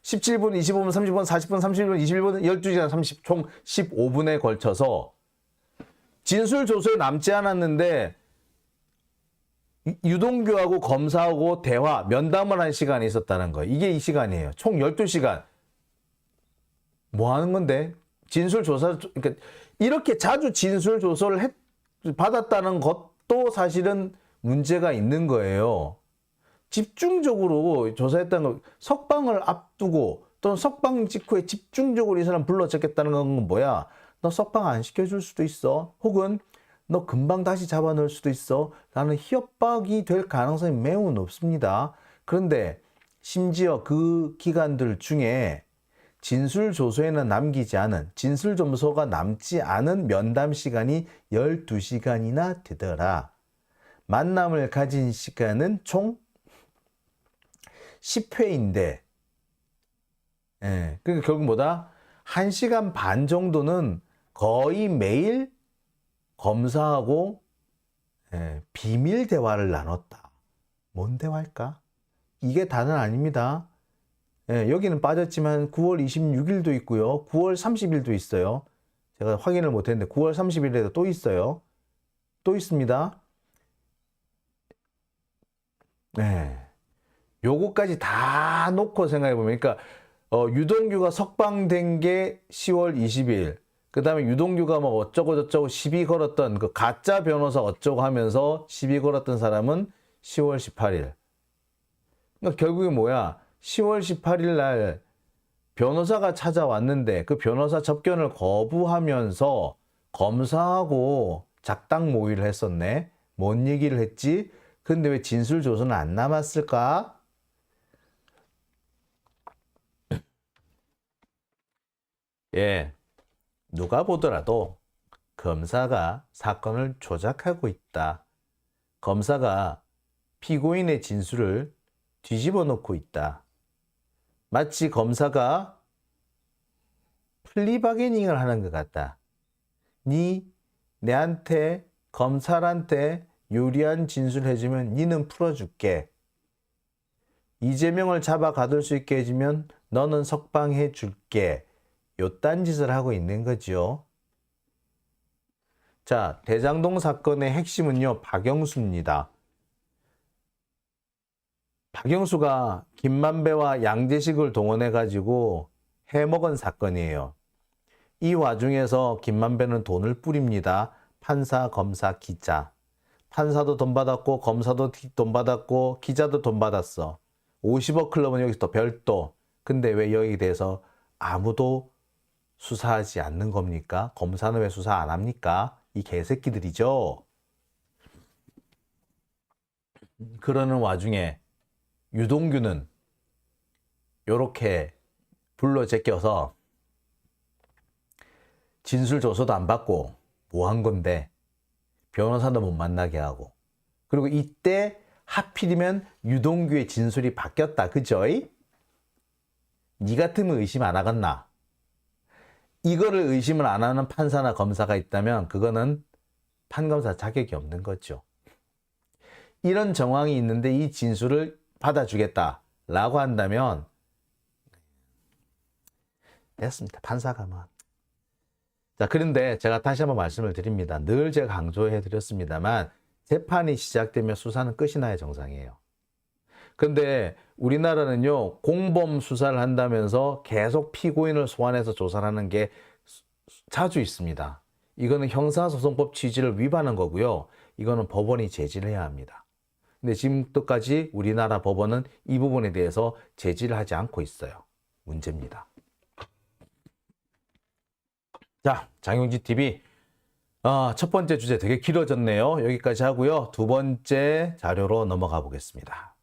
17분, 25분, 30분, 40분, 31분, 21분, 12시간 총 15분에 걸쳐서 진술 조서에 남지 않았는데 유동규하고 검사하고 대화, 면담을 한 시간이 있었다는 거예요. 이게 이 시간이에요. 총 12시간. 뭐 하는 건데? 그러니까 이렇게 자주 진술 조서를 받았다는 것도 사실은 문제가 있는 거예요. 집중적으로 조사했다는 거, 석방을 앞두고 또는 석방 직후에 집중적으로 이 사람 불러 적겠다는 건 뭐야? 너 석방 안 시켜줄 수도 있어. 혹은 너 금방 다시 잡아넣을 수도 있어. 라는 협박이 될 가능성이 매우 높습니다. 그런데 심지어 그 기간들 중에 진술 조서에는 남기지 않은, 진술 조서가 남지 않은 면담 시간이 12시간이나 되더라. 만남을 가진 시간은 총 10회인데, 그러니까 결국 뭐다? 1시간 반 정도는 거의 매일 검사하고 비밀 대화를 나눴다. 뭔 대화일까? 이게 다는 아닙니다. 여기는 빠졌지만 9월 26일도 있고요. 9월 30일도 있어요. 제가 확인을 못했는데 9월 30일에도 또 있어요. 또 있습니다. 요거까지 다 놓고 생각해보면, 그러니까 유동규가 석방된 게 10월 20일, 그 다음에 유동규가 뭐 어쩌고저쩌고 시비 걸었던 그 가짜 변호사 어쩌고 하면서 시비 걸었던 사람은 10월 18일. 그러니까 결국에 뭐야? 10월 18일 날 변호사가 찾아왔는데 그 변호사 접견을 거부하면서 검사하고 작당 모의를 했었네. 뭔 얘기를 했지? 근데 왜 진술 조서는 안 남았을까? 예. 누가 보더라도 검사가 사건을 조작하고 있다. 검사가 피고인의 진술을 뒤집어 놓고 있다. 마치 검사가 플리바게닝을 하는 것 같다. 내한테, 검찰한테 유리한 진술 해주면 니는 풀어줄게. 이재명을 잡아 가둘 수 있게 해주면 너는 석방해 줄게. 요딴 짓을 하고 있는 거죠. 자, 대장동 사건의 핵심은요, 박영수입니다. 박영수가 김만배와 양재식을 동원해가지고 해먹은 사건이에요. 이 와중에서 김만배는 돈을 뿌립니다. 판사, 검사, 기자. 판사도 돈 받았고, 검사도 돈 받았고, 기자도 돈 받았어. 50억 클럽은 여기서 또 별도. 근데 왜 여기에 대해서 아무도 수사하지 않는 겁니까? 검사는 왜 수사 안 합니까? 이 개새끼들이죠. 그러는 와중에 유동규는 요렇게 불러 제껴서 진술 조서도 안 받고 뭐 한 건데 변호사도 못 만나게 하고, 그리고 이때 하필이면 유동규의 진술이 바뀌었다. 그죠? 니 같으면 의심 안 하겠나? 이거를 의심을 안 하는 판사나 검사가 있다면 그거는 판검사 자격이 없는 거죠. 이런 정황이 있는데 이 진술을 받아주겠다라고 한다면 됐습니다. 판사가만. 자, 그런데 제가 다시 한번 말씀을 드립니다. 늘 제가 강조해 드렸습니다만 재판이 시작되면 수사는 끝이 나야 정상이에요. 그런데 우리나라는요, 공범 수사를 한다면서 계속 피고인을 소환해서 조사를 하는 게 자주 있습니다. 이거는 형사소송법 취지를 위반한 거고요. 이거는 법원이 제지를 해야 합니다. 근데 지금까지 우리나라 법원은 이 부분에 대해서 제지를 하지 않고 있어요. 문제입니다. 자, 장용진TV. 첫 번째 주제 되게 길어졌네요. 여기까지 하고요. 두 번째 자료로 넘어가 보겠습니다.